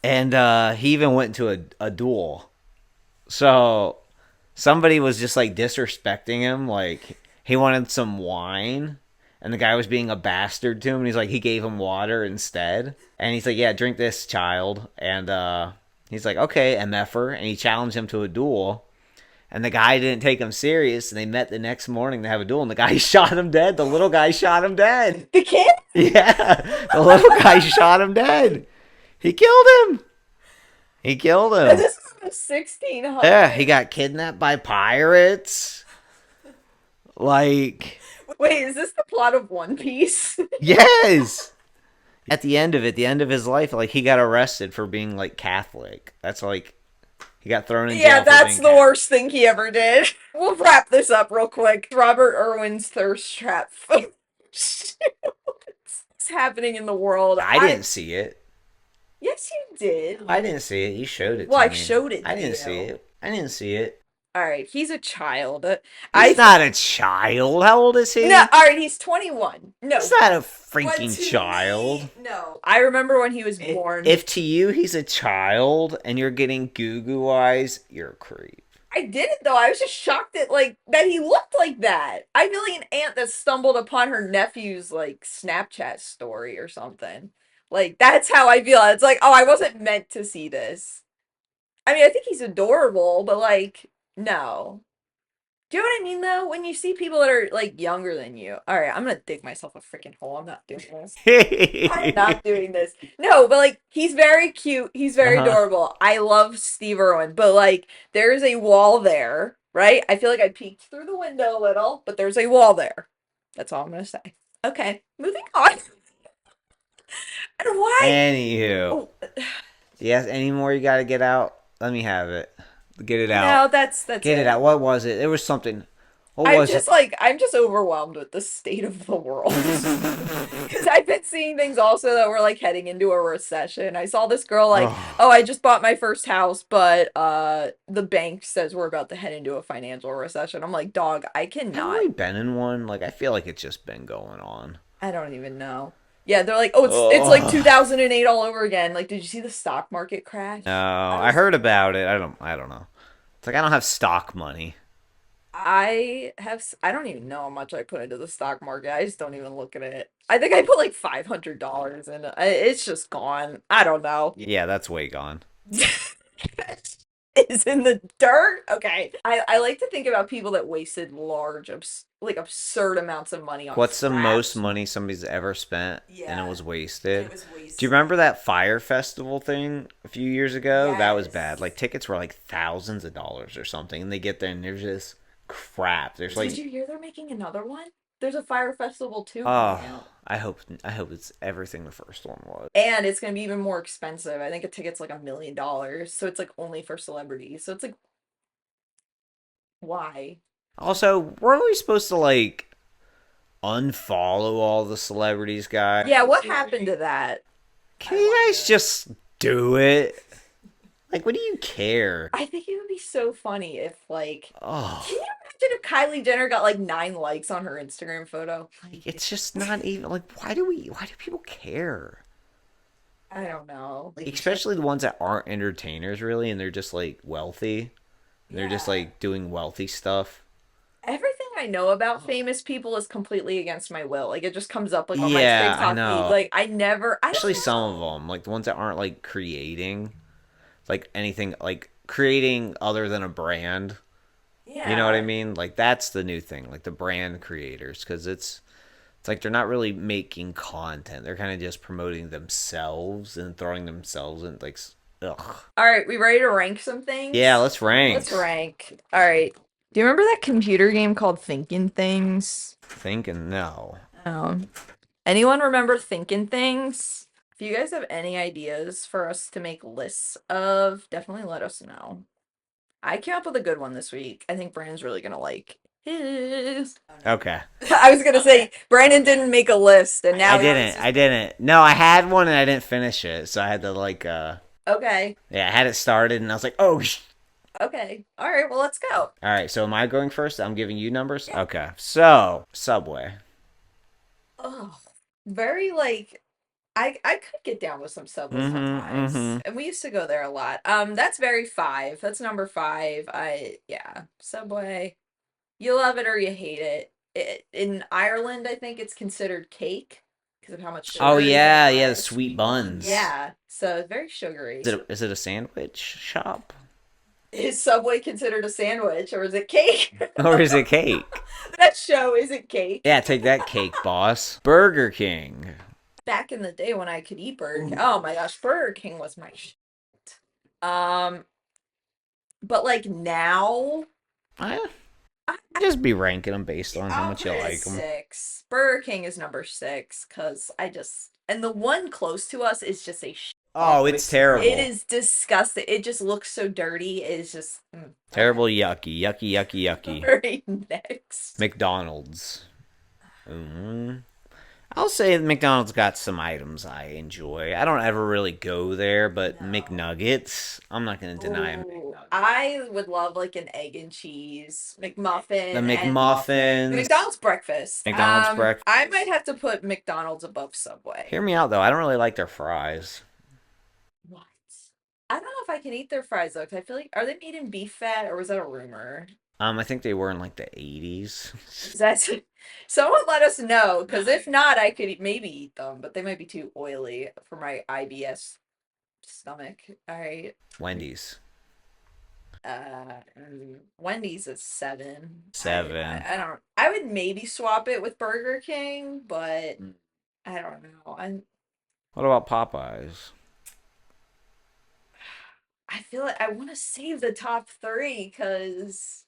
And he even went into a duel. So somebody was just like disrespecting him. Like he wanted some wine. And the guy was being a bastard to him. And he's like, he gave him water instead. And he's like, yeah, drink this, child. And he's like, okay, MFer. And he challenged him to a duel. And the guy didn't take him serious. And they met the next morning to have a duel. And the guy shot him dead. The little guy shot him dead. The kid? Yeah. The little guy shot him dead. He killed him. He killed him. This is the 1600s. Yeah, he got kidnapped by pirates. Like, Wait, is this the plot of One Piece? yes. At the end of it, the end of his life, like he got arrested for being like Catholic. That's like he got thrown in Yeah, jail for that's being the Catholic. worst thing he ever did. We'll wrap this up real quick. Robert Irwin's thirst trap. What's happening in the world? I didn't see it. Yes, you did. I didn't see it. You showed it Well, to I me. showed it I to didn't you. see it. I didn't see it. All right, he's a child. He's I not a child. How old is he? No, all right, he's 21. No, He's not a but freaking to child. me, no. I remember when he was born. If to you he's a child and you're getting goo goo eyes, you're a creep. I didn't though. I was just shocked at like that he looked like that. I feel like an aunt that stumbled upon her nephew's like Snapchat story or something. Like that's how I feel. It's like, oh, I wasn't meant to see this. I mean, I think he's adorable, but like, no. Do you know what I mean though? When you see people that are like younger than you. All right, I'm gonna dig myself a freaking hole. I'm not doing this. I'm not doing this. No, but like he's very cute. He's very Uh-huh. adorable. I love Steve Irwin, but like there's a wall there, right? I feel like I peeked through the window a little, but there's a wall there. That's all I'm gonna say. Okay, moving on. And why? Anywho. Oh, Yes, any more you gotta get out? Let me have it. Get it out. no, that's Get it it. out. What was it? It was something. What was it? I'm just overwhelmed with the state of the world. Because I've been seeing things also that we're like heading into a recession. I saw this girl like, Oh. oh, I just bought my first house, but the bank says we're about to head into a financial recession. I'm like, dog, I Haven't cannot. we been in one? Like, I feel like it's just been going on. I don't even know. Yeah, they're like, oh, it's like Ugh. 2008 all over again. Like, did you see the stock market crash? No, I I was heard about it. I don't know. It's like I don't have stock money. I don't even know how much I put into the stock market. I just don't even look at it. I think I put like $500 in it. It's just gone. I don't know. Yeah, that's way gone. Is in the dirt. Okay. I like to think about people that wasted large, like absurd amounts of money on What's the most craps. money somebody's ever spent and it Yeah, was and it wasted? was Do you wasted. remember that fire festival thing a few years ago? That was bad. Yes. Like tickets were like thousands of dollars or something, and they get there and there's just crap. There's Did like, you hear they're making another one? There's a fire festival 2 coming oh, out. I hope it's everything the first one was. And it's gonna be even more expensive. I think a ticket's like $1 million. So it's like only for celebrities. So it's like, why? Also, weren't we supposed to like unfollow all the celebrities, guys? Yeah, what happened to that? Can you guys just do it? Like, what do you care? I think it would be so funny if, like, Oh, can you imagine if Kylie Jenner got like 9 likes on her Instagram photo? like, it's just not even like why do people care? I don't know. Like, especially the ones that aren't entertainers really, and they're just like wealthy. They're just Yeah. like doing wealthy stuff. Everything I know about famous people is completely against my will. Like it just comes up like on my Yeah, I TikTok feed. know. Like I Especially don't some of know. them, like the ones that aren't like creating, like anything, like creating other than a brand. You know what I Yeah. mean? Like that's the new thing, like the brand creators, because it's like they're not really making content. They're kind of just promoting themselves and throwing themselves in like, ugh. All right, we ready to rank some Yeah, things? let's rank. Let's rank. All right. Do you remember that computer game called Thinking Things? Thinking no. Um, anyone remember Thinking Things? If you guys have any ideas for us to make lists of, definitely let us know. I came up with a good one this week. I think Brandon's really gonna like his. Okay. I was gonna say Brandon didn't make a list, and I now didn't. I didn't. No, I had one and I didn't finish it, so I had to like okay, yeah, I had it started and I was like, "Oh, okay, all right. Well, let's go. all right, so am I going first? I'm giving you numbers? Yeah. Okay. So, Subway. Oh, very like I could get down with some Subway sometimes, Mm-hmm. and we used to go there a lot. That's very five. That's number five. Yeah, Subway. You love it or you hate it. In Ireland, I think it's considered cake because of how much Oh sugar is in yeah, yeah, the it. sweet buns. Yeah, so it's very sugary. Is it a sandwich shop? Is Subway considered a sandwich or is it cake? Or is it cake? That show is it cake? Yeah, take that cake, boss. Burger King. Back in the day when I could eat Burger King. Oh my gosh, Burger King was my shit. Um, but like now, I I, just be ranking them based on how I'll much put you it at like them. six. Burger King is number six because I just and the one close to us is just a. Oh, it's terrible. It is disgusting. It just looks so dirty. It's just Terrible, yucky, yucky, yucky, yucky. very next. McDonald's. Mm. I'll say McDonald's got some items I enjoy. I don't ever really go there, but No. McNuggets, I'm not going to deny them. Ooh, I would love like an egg and cheese McMuffin The and McMuffins. McDonald's breakfast. McDonald's breakfast. I might have to put McDonald's above Subway. Hear me out though. I don't really like their fries. What? I don't know if I can eat their fries though, because I feel like are they made in beef fat or was that a rumor? I think they were in like the 80s. That's someone let us know, because if not, I could maybe eat them, but they might be too oily for my IBS stomach. All right. Wendy's. Wendy's is seven. 7. I don't. I would maybe swap it with Burger King, but I don't know. What about Popeyes? I feel like I want to save the top three because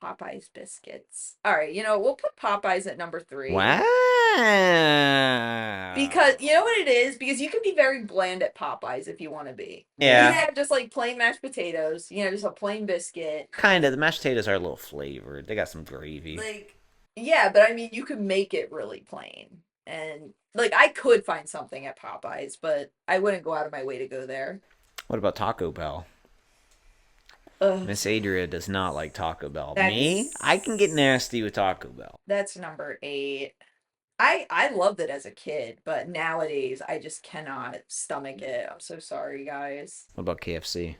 Popeyes biscuits. All right, we'll put Popeyes at number three. Wow. Because you know what it is? Because you can be very bland at Popeyes if you want to be. Yeah. You can have just like plain mashed potatoes, just a plain biscuit. Kind of. The mashed potatoes are a little flavored. They got some gravy. Like, yeah, but I mean, you could make it really plain. And like, I could find something at Popeyes, but I wouldn't go out of my way to go there. What about Taco Bell? Ugh, Miss Adria does not like Taco Bell. That's- Me? I can get nasty with Taco Bell. that's number eight. I loved it as a kid, but nowadays I just cannot stomach it. I'm so sorry, guys. What about KFC?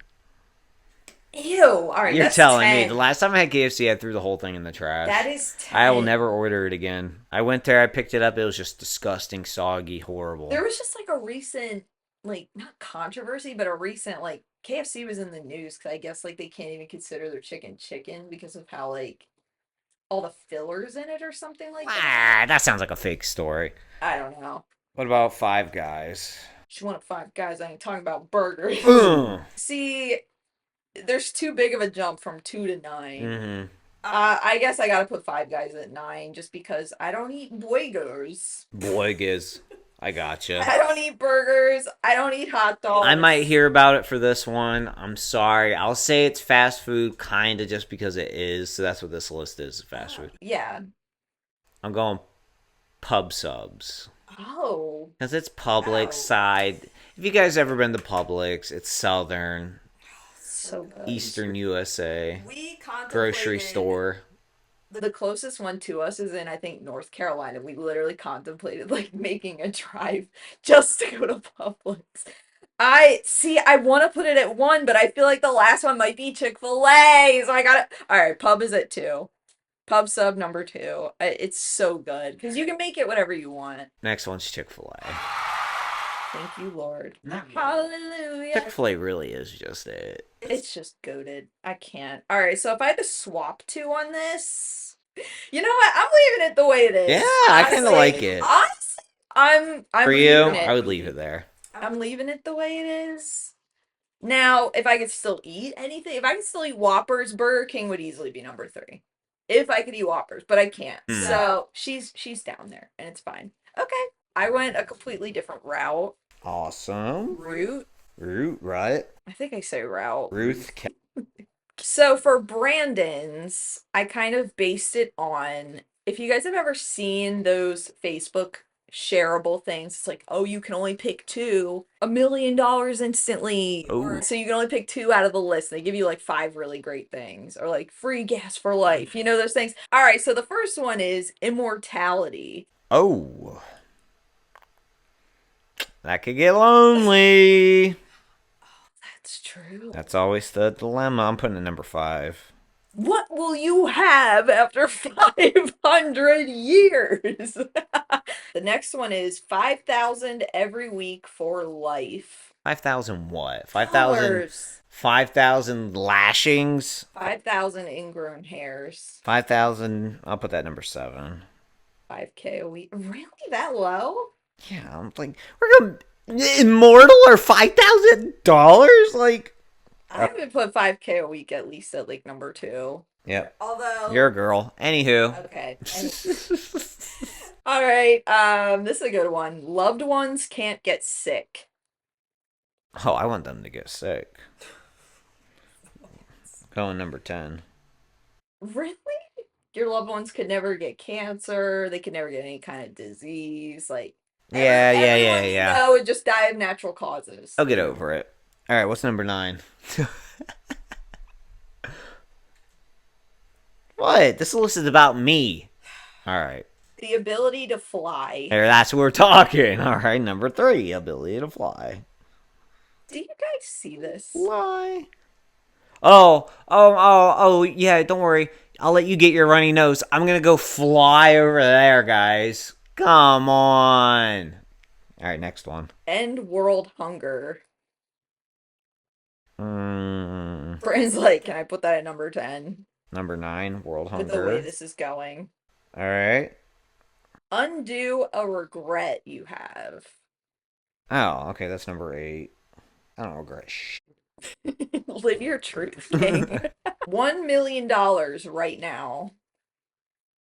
Ew. All right, You're that's telling me. The 10. last time I had KFC, I threw the whole thing in the That trash. is I will 10. never order it again. I went there, I picked it up, it was just disgusting, soggy, There horrible. was just like a recent, like, not controversy, but a recent, like, KFC was in the news because I guess, like, they can't even consider their chicken because of how, like, all the fillers in it or something like that. Ah, that sounds like a fake story. I don't know. What about Five Guys? She wanted Five Guys. I ain't talking about burgers. Mm. See, there's too big of a jump from 2 to 9. Mm-hmm. I guess I gotta put Five Guys at 9 just because I don't eat burgers. Boy, Giz. I gotcha. I don't eat burgers. I don't eat hot I might dogs. hear about it for this one. I'm sorry. I'll say it's fast food, kind of just because it is. So that's what this list is, fast food. Yeah. I'm going pub subs. Oh. Because it's Publix Oh. side. If you guys ever been to Publix, it's southern, So good. eastern USA, We grocery contemplated store. the closest one to us is in I think North Carolina. We literally contemplated like making a drive just to go to Publix. I see. I want to put it at 1, but I feel like the last one might be Chick-fil-A. So I got to. All right, pub is at 2. Pub sub number 2. It's so good because you can make it whatever you want. Next one's Chick-fil-A. Thank you, Lord. Hallelujah. Chick-fil-A really is just it. It's just goated. I can't. All right, so if I had to swap 2 on this, you know what? I'm leaving it the way it Yeah, is. I kind of Honestly, like it. honestly, I'm For you, leaving it. I would leave it there. I'm leaving it the way it is. Now, if I could still eat anything, if I could still eat Whoppers, Burger King would easily be number 3. If I could eat Whoppers, but I can't. Hmm. So she's down there, and it's fine. Okay, I went a completely different route. Awesome. Route. Root, right? I think I say route. Ruth. So for Brandon's, I kind of based it on if you guys have ever seen those Facebook shareable things, it's like, oh, you can only pick 2, $1 million instantly. Ooh. So you can only pick 2 out of the list. They give you like 5 really great things, or like free gas for life. You know those things. All right, so the first one is immortality. Oh. That could get lonely. That's true. That's always the dilemma. I'm putting it number 5. What will you have after 500 years? The next one is 5,000 every week for life. 5,000 what? 5,000. Dollars. 5,000 lashings. 5,000 ingrown hairs. 5,000. I'll put that number 7. 5K a week. Really? That low? Yeah, I'm like, we're going immortal or $5,000? Like, I would put 5K a week at least at like number 2. yep. Although. You're a girl. Anywho. Okay. All right. This is a good one. Loved ones can't get sick. Oh, I want them to get sick. Going number 10. Really? Your loved ones could never get cancer. They could never get any kind of disease. Like, Yeah. everyone would just die of natural causes. I'll get over it. All right, what's number 9? What? This list is about me. All right. The ability to fly. There, that's what we're talking. All right, number 3, ability to fly. Do you guys see this? Fly. Oh, yeah, don't worry. I'll let you get your runny nose. I'm going to go fly over there, guys. Come on. All right, next one. End world hunger. Mm, Brand's like, can I put that at number 10? number 9, world With the way hunger. this is going. All right. Undo a regret you have. Oh, okay, that's number 8. I don't regret shit. Live your truth, King. $1 million right now.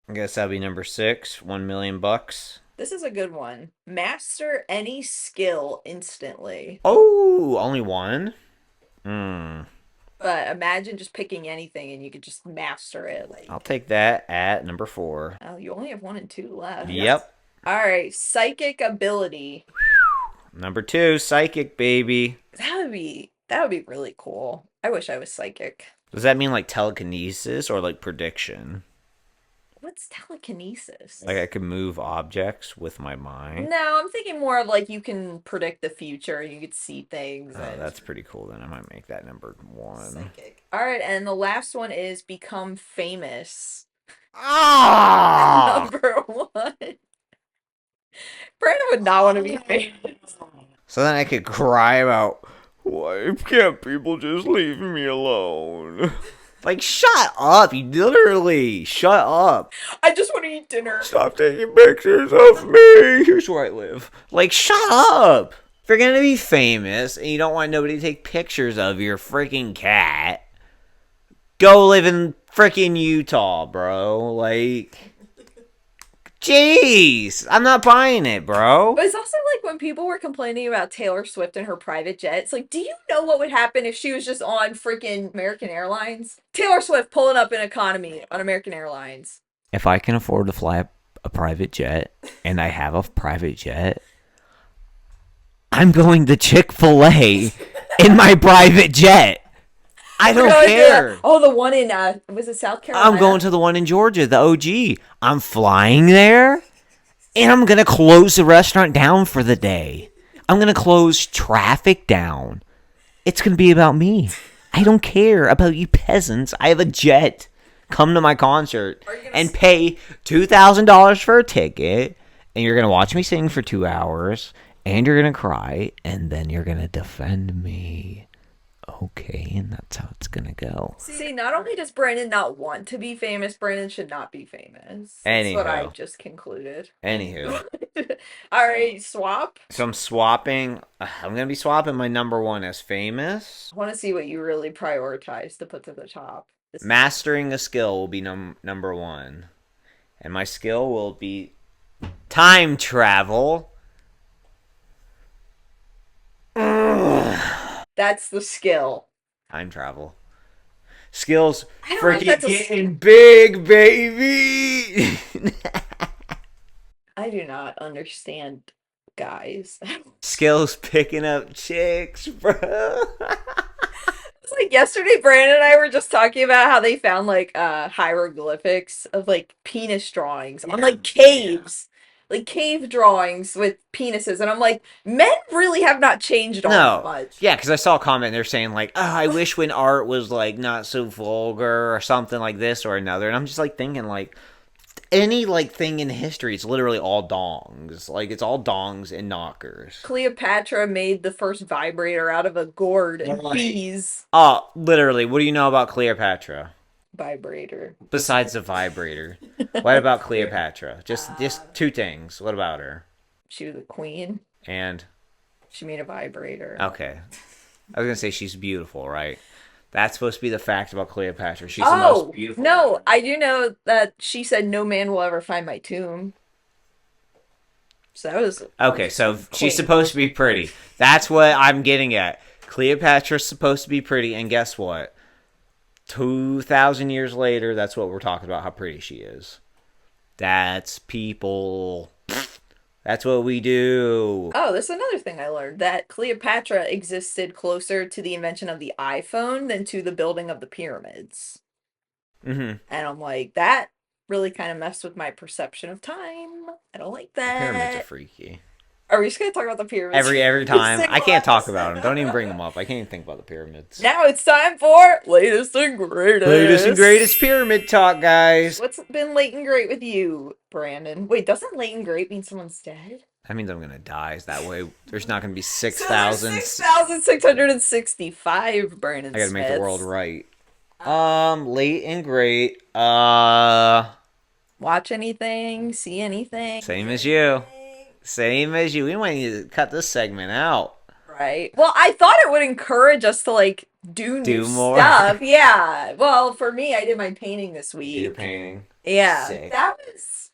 I guess that'll be number 6, 1 million bucks. This is a good one. Master any skill instantly. Oh, only 1? Hmm. But imagine just picking anything and you could just master it. Like, I'll take that at number 4. oh, you only have 1 and 2 left. Yep. All right, psychic ability. Number 2, psychic, baby. That would be really cool. I wish I was psychic. Does that mean like telekinesis or like prediction? What's telekinesis? Like I could move objects with my mind. No, I'm thinking more of like you can predict the future, you could see things Oh, and that's pretty cool. Then I might make that number one. psychic. All right, and the last one is become famous. Ah! Number one. Brandon would not want to be famous. So then I could cry about why can't people just leave me alone? Like, shut up! You literally shut up. I just want to eat dinner. Stop taking pictures of me. Here's where I live. Like, shut up. If you're gonna be famous and you don't want nobody to take pictures of your freaking cat, go live in freaking Utah, bro. Like, jeez, I'm not buying it, bro. But it's also like when people were complaining about Taylor Swift and her private jet. It's like, do you know what would happen if she was just on freaking American Airlines? Taylor Swift pulling up in economy on American Airlines. If I can afford to fly a private jet and I have a private jet, I'm going to Chick-fil-A in my private jet. I don't care. Oh, the one in was it South Carolina? I'm going to the one in Georgia, the OG. I'm flying there, and I'm going to close the restaurant down for the day. I'm going to close traffic down. It's going to be about me. I don't care about you peasants. I have a jet. Come to my concert and pay $2,000 for a ticket, and you're going to watch me sing for 2 hours, and you're going to cry, and then you're going to defend me. Okay, and that's how it's gonna go. See, not only does Brandon not want to be famous, Brandon should not be famous. That's what I just concluded. Anywho. All right, swap. So I'm swapping. I'm gonna be swapping my number one as famous. I want to see what you really prioritize to put to the top. Mastering a skill will be number one, and my skill will be time travel. That's the skill. Time travel. Skills freaking getting big, baby. I do not understand guys. Skills picking up chicks, bro. It's like yesterday Brandon and I were just talking about how they found like hieroglyphics of like penis drawings on like caves. Like cave drawings with penises, and I'm like, men really have not changed all that much. Yeah, because I saw a comment they're saying like, oh, I wish when art was like not so vulgar or something like this or another, and I'm just like thinking like, any like thing in history, it's literally all dongs. Like it's all dongs and knockers. Cleopatra made the first vibrator out of a gourd and bees. Oh, literally. What do you know about Cleopatra? Vibrator. Besides the vibrator, what about Cleopatra? Just two things. What about her? She was a queen. And she made a vibrator. Okay, I was gonna say she's beautiful, right? That's supposed to be the fact about Cleopatra. She's the most beautiful. No, I do know that she said no man will ever find my tomb. So that was okay. So she's supposed to be pretty. That's what I'm getting at. Cleopatra's supposed to be pretty, and guess what? 2,000 years later, that's what we're talking about, how pretty she is. That's people. That's what we do. Oh, that's another thing I learned. That Cleopatra existed closer to the invention of the iPhone than to the building of the pyramids. Mm-hmm. And I'm like, that really kind of messed with my perception of time. I don't like that. The pyramids are freaky. Are we just going to talk about the pyramids? Every time. I can't talk about them. Don't even bring them up. I can't even think about the pyramids. Now it's time for latest and greatest. Latest and greatest pyramid talk, guys. What's been late and great with you, Brandon? Wait, doesn't late and great mean someone's dead? That means I'm going to die. That way, there's not going to be 6,000. 6,665, Brandon. I got to make the world right. Late and great. Watch anything? See anything? Same as you. Same as you. We might need to cut this segment out. Right. Well, I thought it would encourage us to like do more stuff. Yeah. Well, for me, I did my painting this week. You're painting. Yeah. Sick. That was.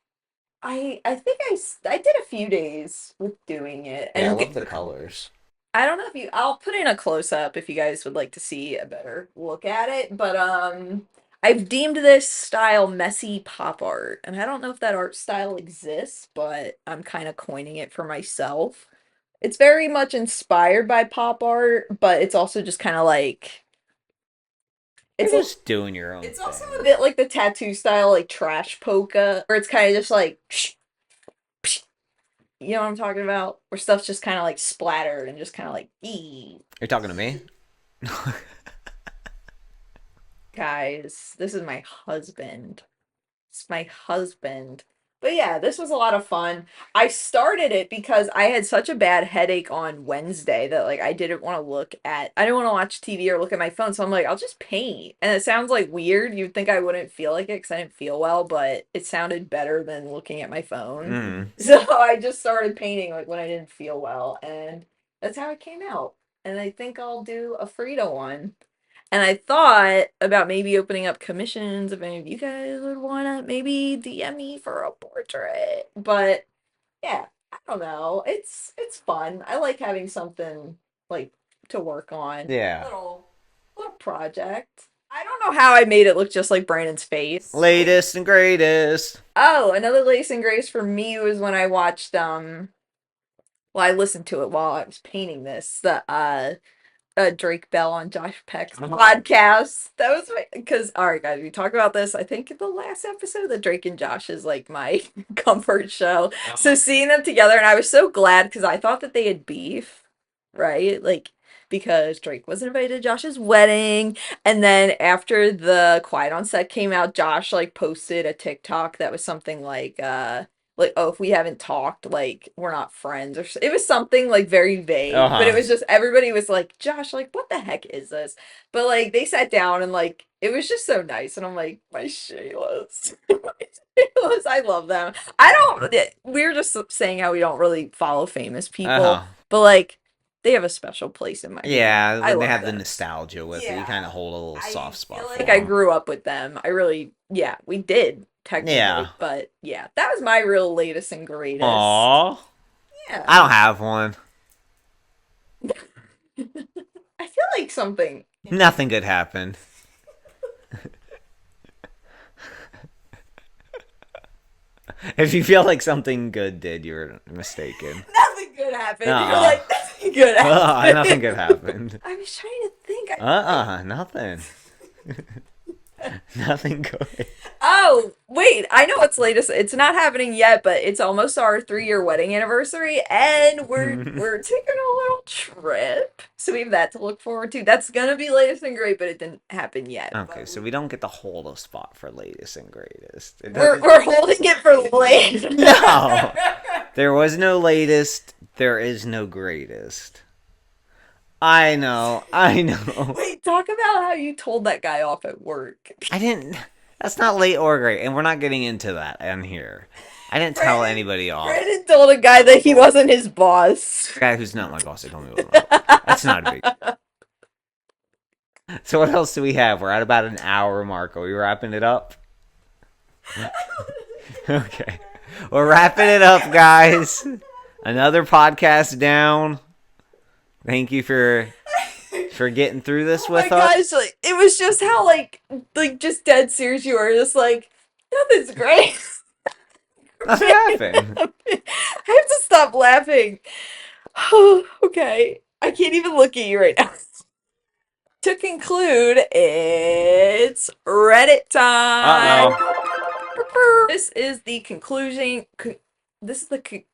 I think I did a few days with doing it. And I love the colors. I don't know if you. I'll put in a close up if you guys would like to see a better look at it. But I've deemed this style messy pop art, and I don't know if that art style exists, but I'm kind of coining it for myself. It's very much inspired by pop art, but it's also just kind of like You're It's just doing your own it's thing. also a bit like the tattoo style, like trash polka, where it's kind of just like, psh, psh, you know what I'm talking about? Where stuff's just kind of like splattered and just kind of like, ee. You're talking to me? Guys, this is my husband. It's my husband. But yeah, this was a lot of fun. I started it because I had such a bad headache on Wednesday that like I didn't want to watch TV or look at my phone. So I'm like, I'll just paint. And it sounds like weird. You'd think I wouldn't feel like it because I didn't feel well, but it sounded better than looking at my phone. Mm. So I just started painting like when I didn't feel well, and that's how it came out. And I think I'll do a Frida one. And I thought about maybe opening up commissions if any of you guys would want to maybe DM me for a portrait. But yeah, I don't know. It's fun. I like having something like to work on. Yeah. Little project. I don't know how I made it look just like Brandon's face. Latest and greatest. Oh, another latest and grace for me was when I watched well, I listened to it while I was painting this. The Drake Bell on Josh Peck's podcast. That was because all right, guys, we talk about this. I think in the last episode that Drake and Josh is like my comfort show. So seeing them together, and I was so glad because I thought that they had beef, right? Like because Drake wasn't invited to Josh's wedding, and then after the Quiet on Set came out, Josh like posted a TikTok that was something like, oh, if we haven't talked, like we're not friends, or it was something like very vague, but it was just everybody was like, Josh, like what the heck is this? But like they sat down and like it was just so nice, and I'm like, my Shaylas, my Shaylas, I love them. I don't. We were just saying how we don't really follow famous people, but like they have a special place in my heart. Yeah, I when they love have the them. nostalgia with it, you kind of hold a little soft spot feel for like I them. grew up with them. I really, yeah, we did technically, Yeah. but yeah, that was my real latest and greatest. Aww. Yeah. I don't have one. I feel like something. Nothing good happened. If you feel like something good did, you're mistaken. Nothing good happened. You're like, nothing good happened. Nothing good happened. I was trying to think. Nothing. Nothing good. Oh, wait, I know what's latest. It's not happening yet, but it's almost our 3-year wedding anniversary, and we're taking a little trip. So we have that to look forward to. That's gonna be latest and great, but it didn't happen yet. Okay, so we don't get to hold a spot for latest and greatest. We're holding it for late. No. There was no latest, there is no greatest. I know. Wait, talk about how you told that guy off at work. I didn't. That's not late or great, and we're not getting into that in here. I didn't tell anybody off. Brandon told a guy that he wasn't his boss. The guy who's not my boss, I told me what it was. That's not a big. So what else do we have? We're at about an hour mark. Are we wrapping it up? Okay. We're wrapping it up, guys. Another podcast down. Thank you for getting through this with us. Gosh, like, it was just how like just dead serious you were. Just like nothing's great. Nothing happened. I have to stop laughing. Okay, I can't even look at you right now. To conclude, it's Reddit time. This is the conclusion. This is the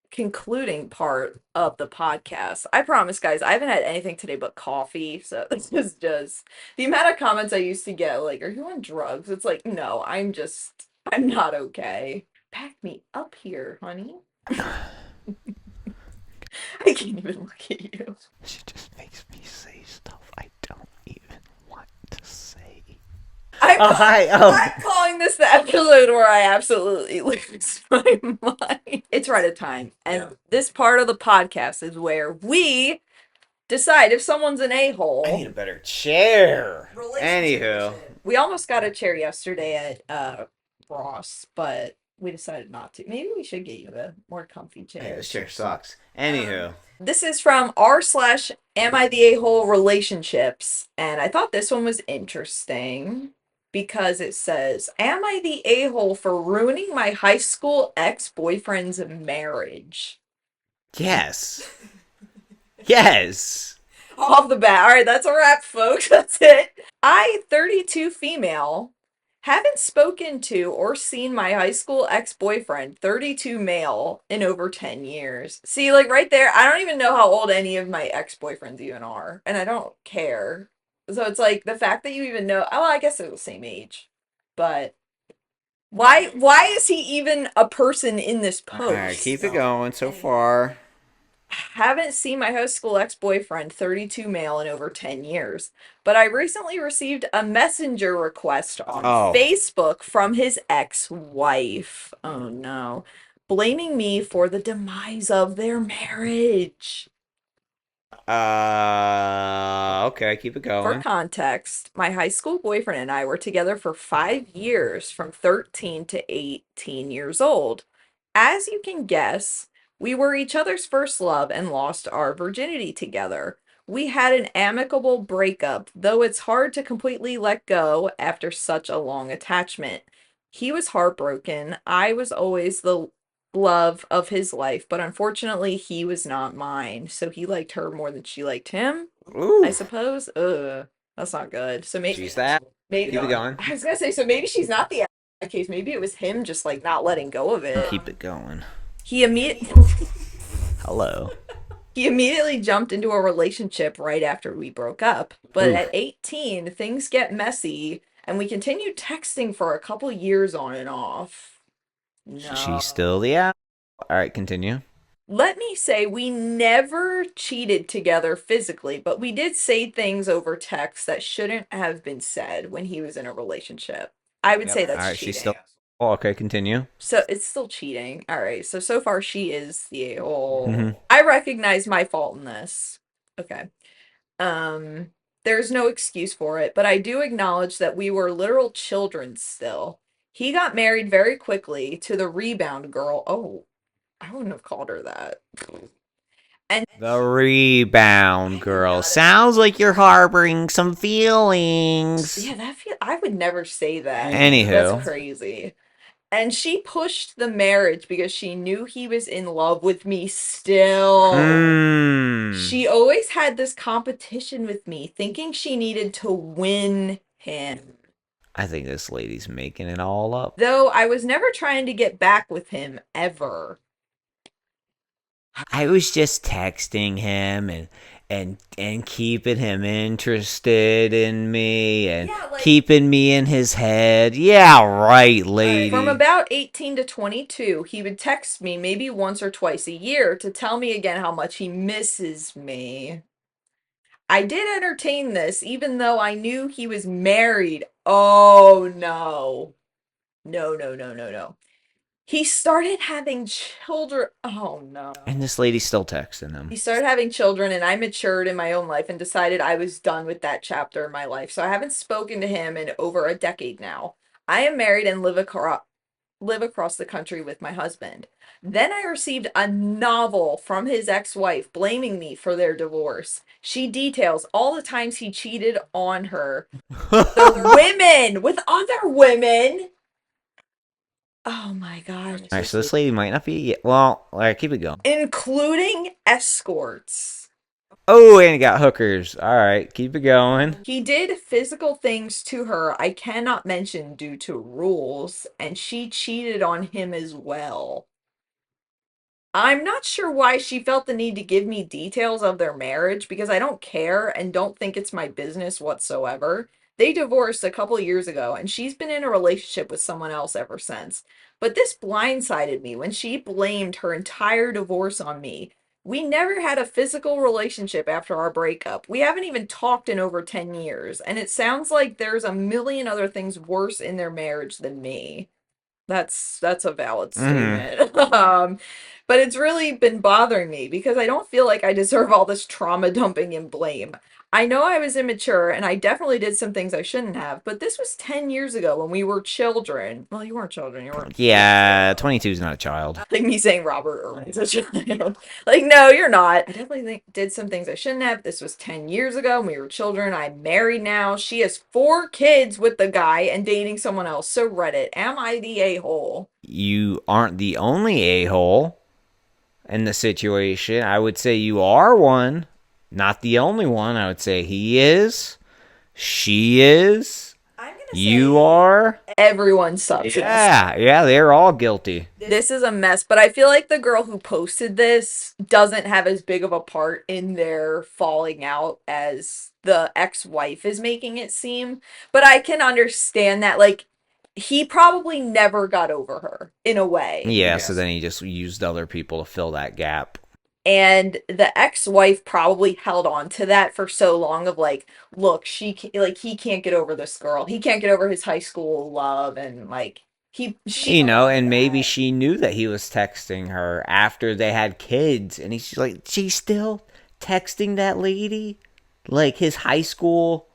concluding part of the podcast. I promise, guys, I haven't had anything today but coffee, so this is just the amount of comments I used to get, like, are you on drugs? It's like, no, I'm not okay. Pack me up here, honey. I can't even look at you. She just makes me say stuff I don't even want to say. I'm calling this the episode where I absolutely lose my mind. It's Reddit time. And this part of the podcast is where we decide if someone's an a-hole. I need a better chair. Anywho. We almost got a chair yesterday at Ross, but we decided not to. Maybe we should get you a more comfy chair. Yeah, this chair sucks. Anywho. This is from r/Am I the A-hole relationships. And I thought this one was interesting because it says, am I the a-hole for ruining my high school ex-boyfriend's marriage? Yes. Yes. Off the bat. All right, that's a wrap, folks. That's it. I, 32 female, haven't spoken to or seen my high school ex-boyfriend, 32 male, in over 10 years. See, like right there, I don't even know how old any of my ex-boyfriends even are, and I don't care. So it's like the fact that you even know, oh, I guess they're the same age. But why is he even a person in this All right, post? keep it going so far. Haven't seen my high school ex-boyfriend, 32 male, in over 10 years, but I recently received a messenger request on Oh. Facebook from his ex-wife. Oh no. Blaming me for the demise of their marriage. Okay, keep it For going. context, my high school boyfriend and I were together for 5 years, from 13 to 18 years old. As you can guess, we were each other's first love and lost our virginity together. We had an amicable breakup, though it's hard to completely let go after such a long attachment. He was heartbroken. I was always the love of his life, but unfortunately, he was not mine. So he liked her more than she liked him. I Ooh. suppose. Ugh, that's not good. So She's that. maybe Keep it going. I was gonna say, so maybe she's not the case. Maybe it was him just like not letting go of it. Keep it going. He immediately Hello. he immediately jumped into a relationship right after we broke up. But Ooh. at 18, things get messy, and we continued texting for a couple years on and off. She's No. still the out. All right, continue. Let me say we never cheated together physically, but we did say things over text that shouldn't have been said when he was in a relationship. I would Yep. say All that's right, she's cheating. still. Oh, okay, continue. So it's still cheating. All right. So far she is the Mm-hmm. a-hole. I recognize my fault in this. Okay. Um there's no excuse for it, but I do acknowledge that we were literal children still. He got married very quickly to the rebound girl. Oh, I wouldn't have called her that. And The rebound girl. Sounds like you're harboring some feelings. yeah, I would never say that. That's Anywho. crazy. And she pushed the marriage because she knew he was in love with me still. Mmm. She always had this competition with me, thinking she needed to win him. I think this lady's making it all up. Though I was never trying to get back with him ever. I was just texting him and keeping him interested in me and Yeah, like keeping me in his head. Yeah, right, from lady. about 18 to 22, he would text me maybe once or twice a year to tell me again how much he misses me. I did entertain this, even though I knew he was married. Oh no. No, no, no, no, no. He started having children. Oh no. And this lady's still texting him. He started having children, and I matured in my own life and decided I was done with that chapter in my life. So I haven't spoken to him in over a decade now. I am married and live across the country with my husband. Then I received a novel from his ex-wife blaming me for their divorce. She details all the times he cheated on her. The women with other women. Oh my gosh. Alright, so this lady might not be. Well, alright, keep it going. Including escorts. Oh, and he got hookers. Alright, keep it going. He did physical things to her I cannot mention due to rules, and she cheated on him as well. I'm not sure why she felt the need to give me details of their marriage because I don't care and don't think it's my business whatsoever. They divorced a couple years ago and she's been in a relationship with someone else ever since. But this blindsided me when she blamed her entire divorce on me. We never had a physical relationship after our breakup. We haven't even talked in over 10 years, and it sounds like there's a million other things worse in their marriage than me. That's a valid Mm-hmm. statement. But it's really been bothering me because I don't feel like I deserve all this trauma dumping and blame. I know I was immature and I definitely did some things I shouldn't have, but this was 10 years ago when we were children. Well, you weren't children, you weren't. Yeah, 22 is not a child. Like me saying Robert Irwin's a child. Like, no, you're not. I definitely did some things I shouldn't have. This was 10 years ago when we were children. I'm married now. She has 4 kids with the guy and dating someone else. So, Reddit, am I the a-hole? You aren't the only a hole in the situation. I would say you are one. Not the only one. I would say he is. She is. I'm gonna You say are. everyone sucks. Yeah, they're all guilty. This is a mess, but I feel like the girl who posted this doesn't have as big of a part in their falling out as the ex-wife is making it seem. But I can understand that, like, he probably never got over her in a way. Yeah, so then he just used other people to fill that gap. And the ex-wife probably held on to that for so long of like, look, he can't get over this girl. He can't get over his high school love and like she And maybe she knew that he was texting her after they had kids, and he's like, she's still texting that lady, like his high school.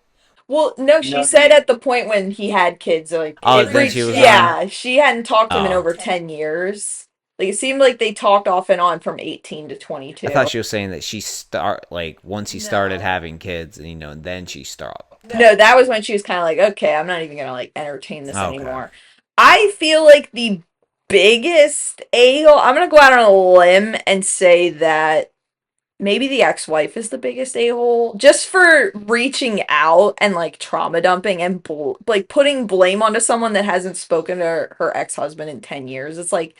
Well, no, she said at the point when he had kids, like Oh, it then reached, she was yeah, she hadn't talked to him in Oh. over 10 years. Like it seemed like they talked off and on from 18 to I 22. thought she was saying that once he started having kids, and and then she stopped. No, that was when she was kind of like, okay, I'm not even gonna like entertain this Okay. anymore. I feel like the biggest a-hole, I'm gonna go out on a limb and say that maybe the ex-wife is the biggest a-hole just for reaching out and like trauma dumping and like putting blame onto someone that hasn't spoken to her ex-husband in 10 years. It's like,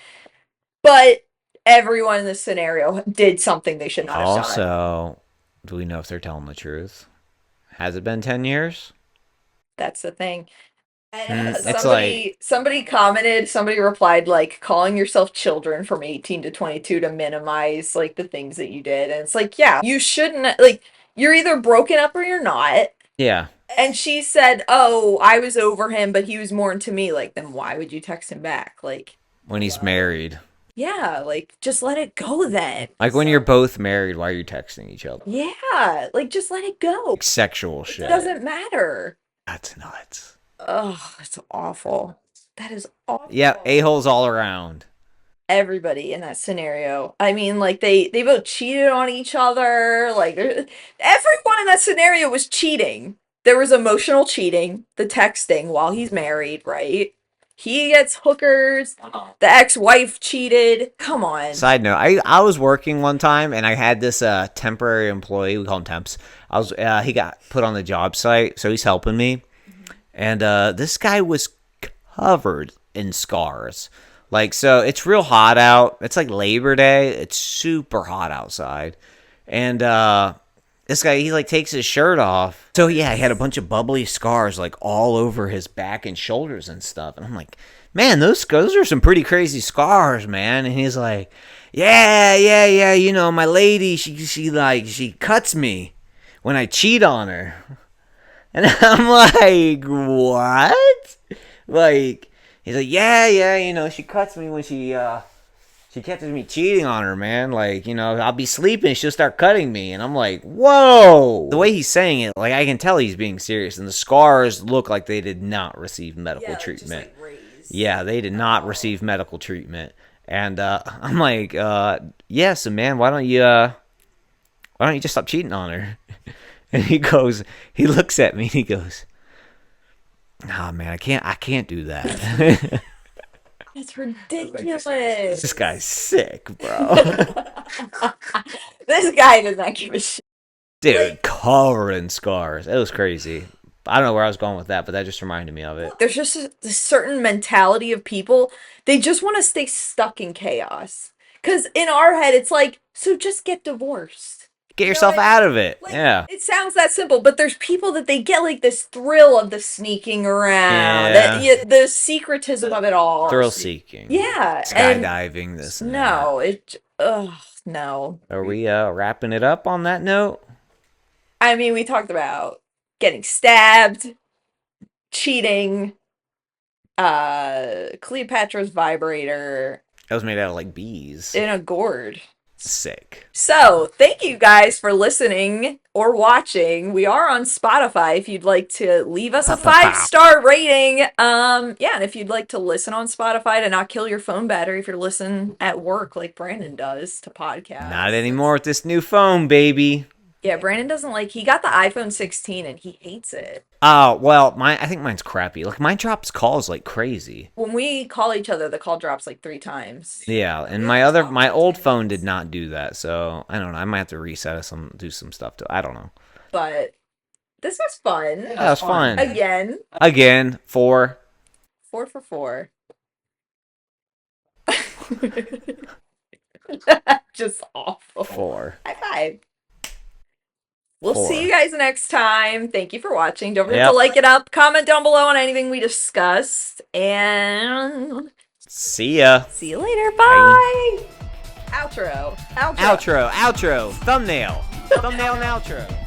but everyone in this scenario did something they should not have done. Also, do we know if they're telling the truth? Has it been 10 years? That's the thing. It's Somebody commented, somebody replied like calling yourself children from 18 to 22 to minimize like the things that you did. And it's like, yeah, you shouldn't, like, you're either broken up or you're not. Yeah. And she said, "Oh, I was over him, but he was more into me." Like, then why would you text him back? Like, When he's married. yeah, like just let it go then. Like when you're both married, why are you texting each other? Yeah, like just let it go. Like sexual It shit. doesn't matter. That's nuts. Oh, it's awful. That is awful. Yeah, a-holes all around. Everybody in that scenario. I mean, like they both cheated on each other. Like everyone in that scenario was cheating. There was emotional cheating, the texting while he's married, right? He gets hookers. The ex-wife cheated. Come on. Side note, I was working one time and I had this temporary employee, we call him temps. He got put on the job site, so he's helping me. And this guy was covered in scars. Like, so it's real hot out. It's like Labor Day. It's super hot outside. And this guy, he like takes his shirt off. So yeah, he had a bunch of bubbly scars like all over his back and shoulders and stuff. And I'm like, man, those are some pretty crazy scars, man. And he's like, yeah. You know, my lady, she cuts me when I cheat on her. And I'm like, what? Like, he's like, yeah, you know, she cuts me when she catches me cheating on her, man. Like, you know, I'll be sleeping, she'll start cutting me. And I'm like, whoa. The way he's saying it, like, I can tell he's being serious. And the scars look like they did not receive medical treatment. Just, like, yeah, they did not receive medical treatment. And I'm like, yeah, so man, why don't you just stop cheating on her? And he looks at me and he goes, nah, man, I can't do that. That's ridiculous. This guy's sick, bro. This guy does not give a shit. Dude, covered in scars. It was crazy. I don't know where I was going with that, but that just reminded me of it. There's just a certain mentality of people. They just want to stay stuck in chaos. Because in our head, it's like, so just get divorced. Get yourself out of it. Like, yeah. It sounds that simple, but there's people that they get like this thrill of the sneaking around, the secretism of it all. Thrill seeking. Yeah. Skydiving, this and that. No. Are we wrapping it up on that note? I mean, we talked about getting stabbed, cheating, Cleopatra's vibrator. That was made out of like bees. In a gourd. Sick. So, thank you guys for listening or watching. We are on Spotify if you'd like to leave us a 5-star rating. And if you'd like to listen on Spotify to not kill your phone battery if you're listening at work like Brandon does to podcasts. Not anymore with this new phone, baby. Yeah, Brandon doesn't like. He got the iPhone 16 and he hates it. Oh, well, I think mine's crappy. Like mine drops calls like crazy. When we call each other, the call drops like 3 times. Yeah, and We haven't talked my in old 10 phone did minutes. not do that. So I don't know. I might have to reset it, do some stuff to. I don't know. But this was fun. Yeah, That was fun. Again, Again, 4. 4 for 4. Just awful. 4. High five. We'll 4. see you guys next time. Thank you for watching. Don't forget Yep. to like it up, comment down below on anything we discussed, and See ya. see you later. Bye. Outro. Outro. Thumbnail. Thumbnail and outro.